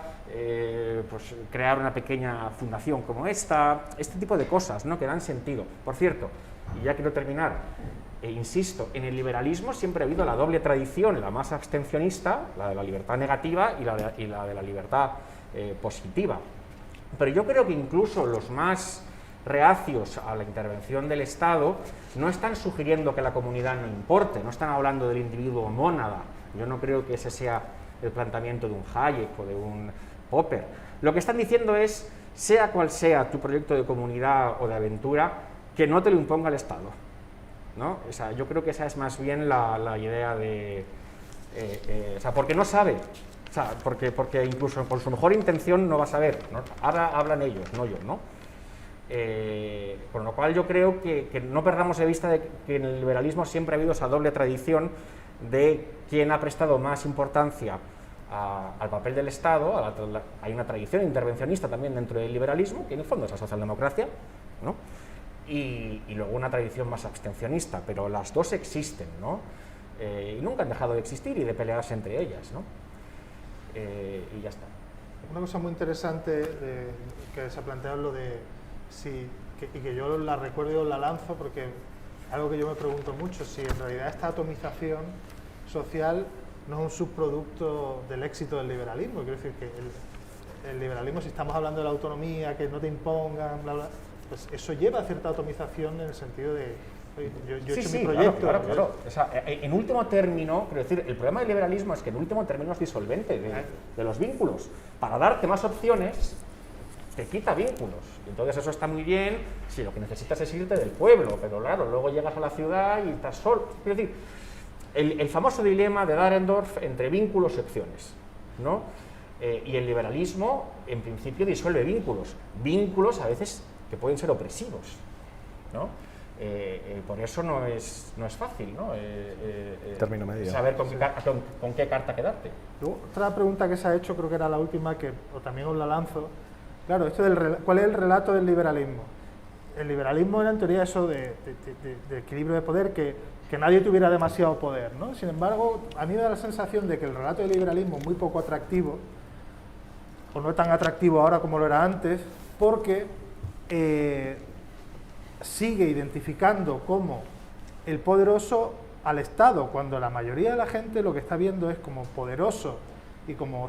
S6: pues crear una pequeña fundación como esta, este tipo de cosas, ¿no? Que dan sentido. Por cierto, y ya quiero terminar, insisto, en el liberalismo siempre ha habido la doble tradición, la más abstencionista, la de la libertad negativa y la de la libertad positiva. Pero yo creo que incluso los más reacios a la intervención del Estado no están sugiriendo que la comunidad no importe, no están hablando del individuo mónada. Yo no creo que ese sea el planteamiento de un Hayek o de un Popper. Lo que están diciendo es, sea cual sea tu proyecto de comunidad o de aventura, que no te lo imponga el Estado, ¿no? O sea, yo creo que esa es más bien la idea de... o sea, porque no sabe, o sea, porque incluso por su mejor intención no va a saber, ¿no? Ahora hablan ellos, no yo, ¿no? Con lo cual yo creo que no perdamos de vista de que en el liberalismo siempre ha habido esa doble tradición de quién ha prestado más importancia al papel del Estado. Hay una tradición intervencionista también dentro del liberalismo, que en el fondo es la socialdemocracia, ¿no? Y luego una tradición más abstencionista, pero las dos existen, ¿no? Y nunca han dejado de existir y de pelearse entre ellas, ¿no? Y ya está.
S4: Una cosa muy interesante que se ha planteado es lo de y que yo la recuerdo y os la lanzo porque algo que yo me pregunto mucho, si en realidad esta atomización social no es un subproducto del éxito del liberalismo. Quiero decir que el liberalismo, si estamos hablando de la autonomía, que no te impongan, bla, bla, pues eso lleva a cierta atomización en el sentido de, oye, yo he hecho mi proyecto.
S6: Claro. O sea, en último término, quiero decir, el problema del liberalismo es que en último término es disolvente de los vínculos. Para darte más opciones, te quita vínculos. Entonces eso está muy bien si lo que necesitas es irte del pueblo, pero claro, luego llegas a la ciudad y estás solo. Quiero decir, el famoso dilema de Dahrendorf entre vínculos y opciones, ¿no? Y el liberalismo, en principio, disuelve vínculos a veces que pueden ser opresivos, ¿no? Por eso no es fácil, ¿no?
S7: Término medio.
S6: Saber con qué carta quedarte.
S4: Luego, otra pregunta que se ha hecho, creo que era la última, o también os la lanzo. Claro, esto ¿cuál es el relato del liberalismo? El liberalismo era en teoría eso de equilibrio de poder, que nadie tuviera demasiado poder, ¿no? Sin embargo, a mí me da la sensación de que el relato del liberalismo es muy poco atractivo, o no tan atractivo ahora como lo era antes, porque sigue identificando como el poderoso al Estado, cuando la mayoría de la gente lo que está viendo es como poderoso y como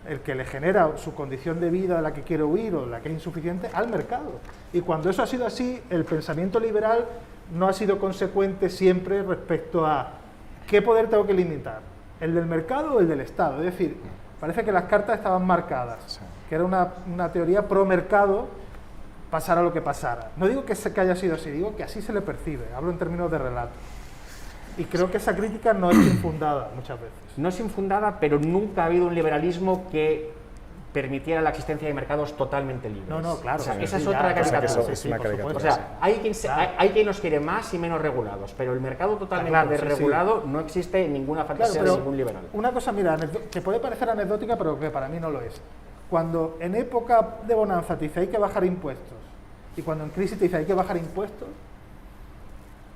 S4: el que le genera su condición de vida de la que quiere huir o la que es insuficiente al mercado. Y cuando eso ha sido así, el pensamiento liberal no ha sido consecuente siempre respecto a qué poder tengo que limitar, el del mercado o el del Estado. Es decir, parece que las cartas estaban marcadas, que era una teoría pro mercado, pasara lo que pasara. No digo que haya sido así, digo que así se le percibe, hablo en términos de relato. Y creo que esa crítica no es infundada muchas veces.
S6: No es infundada, pero nunca ha habido un liberalismo que permitiera la existencia de mercados totalmente libres.
S4: No, claro.
S6: O sea,
S4: sí,
S6: esa es
S4: sí,
S6: otra
S4: ya,
S6: caricatura.
S4: sí,
S7: es una
S4: por
S7: caricatura.
S6: O
S4: supuesto.
S6: sea, hay quien los quiere más y menos regulados, pero el mercado totalmente
S4: Claro, sí,
S6: desregulado no existe en ninguna fantasía de ningún liberal.
S4: Una cosa, mira, que puede parecer anecdótica, pero que para mí no lo es. Cuando en época de bonanza te dice hay que bajar impuestos y cuando en crisis te dice hay que bajar impuestos,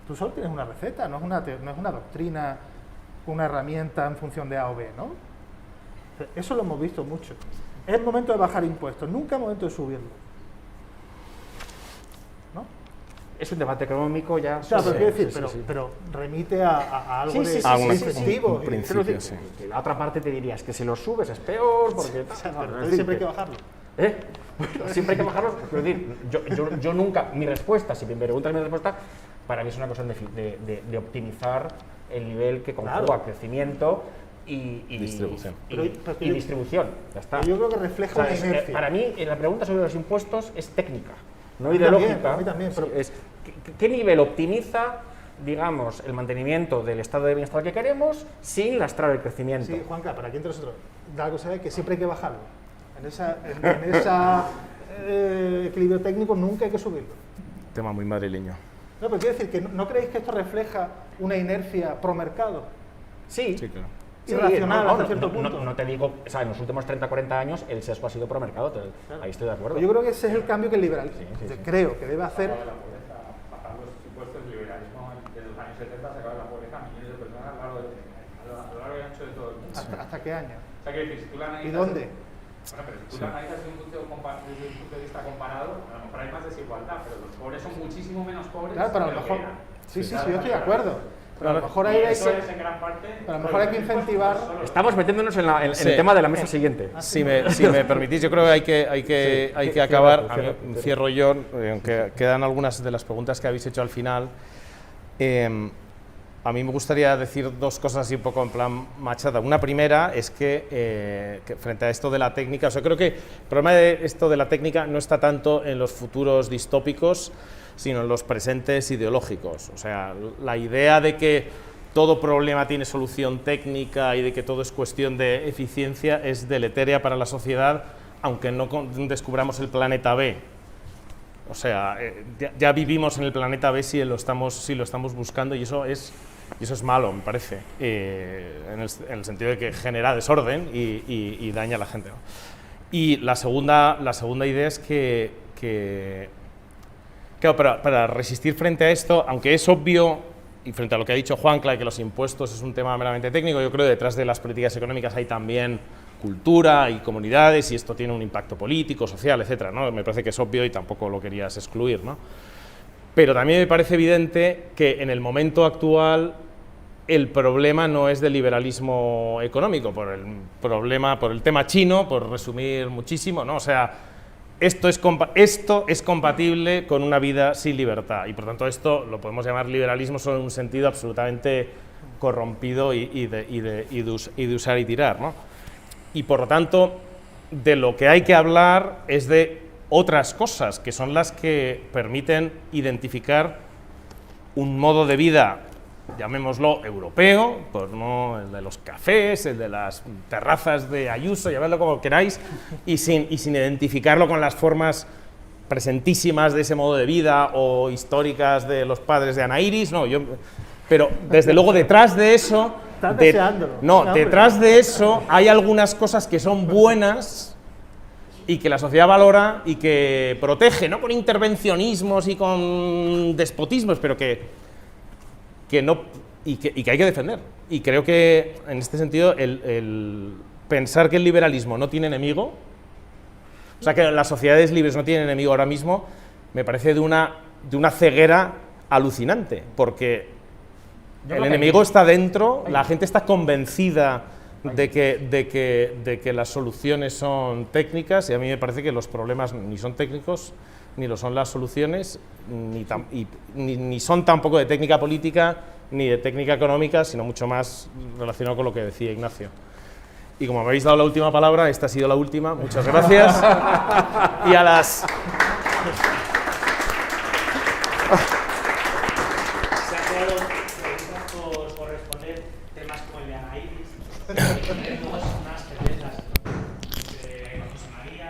S4: tú solo tienes una receta, no es una doctrina, una herramienta en función de A o B, ¿no? Eso lo hemos visto mucho. Es el momento de bajar impuestos, nunca el momento de subirlos. ¿No?
S6: Es un debate económico ya.
S4: O sea, pero quiero decir, pero remite a algo de incentivo.
S7: Un principio, sí.
S6: Que la otra parte te diría, es que si los subes es peor, porque...
S4: Pero siempre hay que bajarlo.
S6: Bueno, siempre hay que bajarlos. Es decir, yo nunca, mi respuesta, si me preguntas mi respuesta, para mí es una cosa de optimizar el nivel que conjuga crecimiento y distribución. Y distribución, ya está.
S4: Yo creo que refleja una inercia.
S6: Para mí, la pregunta sobre los impuestos es técnica, no ideológica.
S4: A mí también, pero...
S6: Es, ¿qué nivel optimiza, digamos, el mantenimiento del estado de bienestar que queremos sin lastrar el crecimiento?
S4: Sí, Juanca, para aquí entre nosotros, da algo sabe que siempre hay que bajarlo. En ese equilibrio técnico nunca hay que subirlo.
S7: Tema muy madrileño.
S4: No, pero quiero decir que ¿no creéis que esto refleja una inercia pro mercado?
S6: Sí,
S7: claro.
S4: Irracional hasta cierto punto.
S6: No te digo, o sea, en los últimos 30 o 40 años el sesgo ha sido pro mercado, ahí estoy de acuerdo.
S4: Yo creo que ese es el cambio que el liberal creo que debe hacer.
S8: Bajar los impuestos, el liberalismo desde los años 70 se acaba la pobreza a millones de personas a lo largo y ancho de todo el mundo.
S4: ¿Hasta qué año?
S8: O sea, que si tú la analizas,
S4: ¿Y dónde?
S8: Bueno, pero si tú lo analizas desde un punto de vista comparado, a lo mejor hay más desigualdad, pero los pobres son muchísimo menos pobres.
S4: Claro, pero a lo mejor. Sí, yo estoy de acuerdo. Pero a lo mejor
S8: hay
S4: que incentivar.
S6: Estamos metiéndonos en el tema de la mesa siguiente.
S7: Si me permitís, yo creo que hay que acabar. Cierro yo, aunque quedan algunas de las preguntas que habéis hecho al final. A mí me gustaría decir dos cosas así un poco en plan machada. Una primera es que frente a esto de la técnica, o sea, creo que el problema de esto de la técnica no está tanto en los futuros distópicos, sino en los presentes ideológicos. O sea, la idea de que todo problema tiene solución técnica y de que todo es cuestión de eficiencia es deletérea para la sociedad, aunque no descubramos el planeta B. O sea, ya vivimos en el planeta B si lo estamos buscando, y eso es malo, me parece, en el sentido de que genera desorden y daña a la gente, ¿no? Y la segunda idea es que claro, para resistir frente a esto, aunque es obvio, y frente a lo que ha dicho Juancla, que los impuestos es un tema meramente técnico, yo creo que detrás de las políticas económicas hay también cultura y comunidades, y esto tiene un impacto político, social, etcétera, ¿no? Me parece que es obvio y tampoco lo querías excluir, ¿no? Pero también me parece evidente que en el momento actual el problema no es del liberalismo económico, por el tema chino, por resumir muchísimo, ¿no? O sea, esto es compatible con una vida sin libertad, y por tanto esto lo podemos llamar liberalismo solo en un sentido absolutamente corrompido y de usar y tirar, ¿no? Y por lo tanto, de lo que hay que hablar es de otras cosas, que son las que permiten identificar un modo de vida, llamémoslo europeo, pues no el de los cafés, el de las terrazas de Ayuso, llamadlo como queráis, y sin identificarlo con las formas presentísimas de ese modo de vida o históricas de los padres de Ana Iris, no, pero desde luego detrás de eso... detrás de eso hay algunas cosas que son buenas y que la sociedad valora y que protege, no con intervencionismos y con despotismos, pero que hay que defender. Y creo que en este sentido el pensar que el liberalismo no tiene enemigo, o sea, que las sociedades libres no tienen enemigo ahora mismo, me parece de una ceguera alucinante, porque el enemigo está dentro, la gente está convencida de que las soluciones son técnicas, y a mí me parece que los problemas ni son técnicos, ni lo son las soluciones, ni son tampoco de técnica política, ni de técnica económica, sino mucho más relacionado con lo que decía Ignacio. Y como me habéis dado la última palabra, esta ha sido la última, muchas gracias. Y a las...
S1: Se ha creado preguntas por por responder temas como el de Anaíris, tenemos unas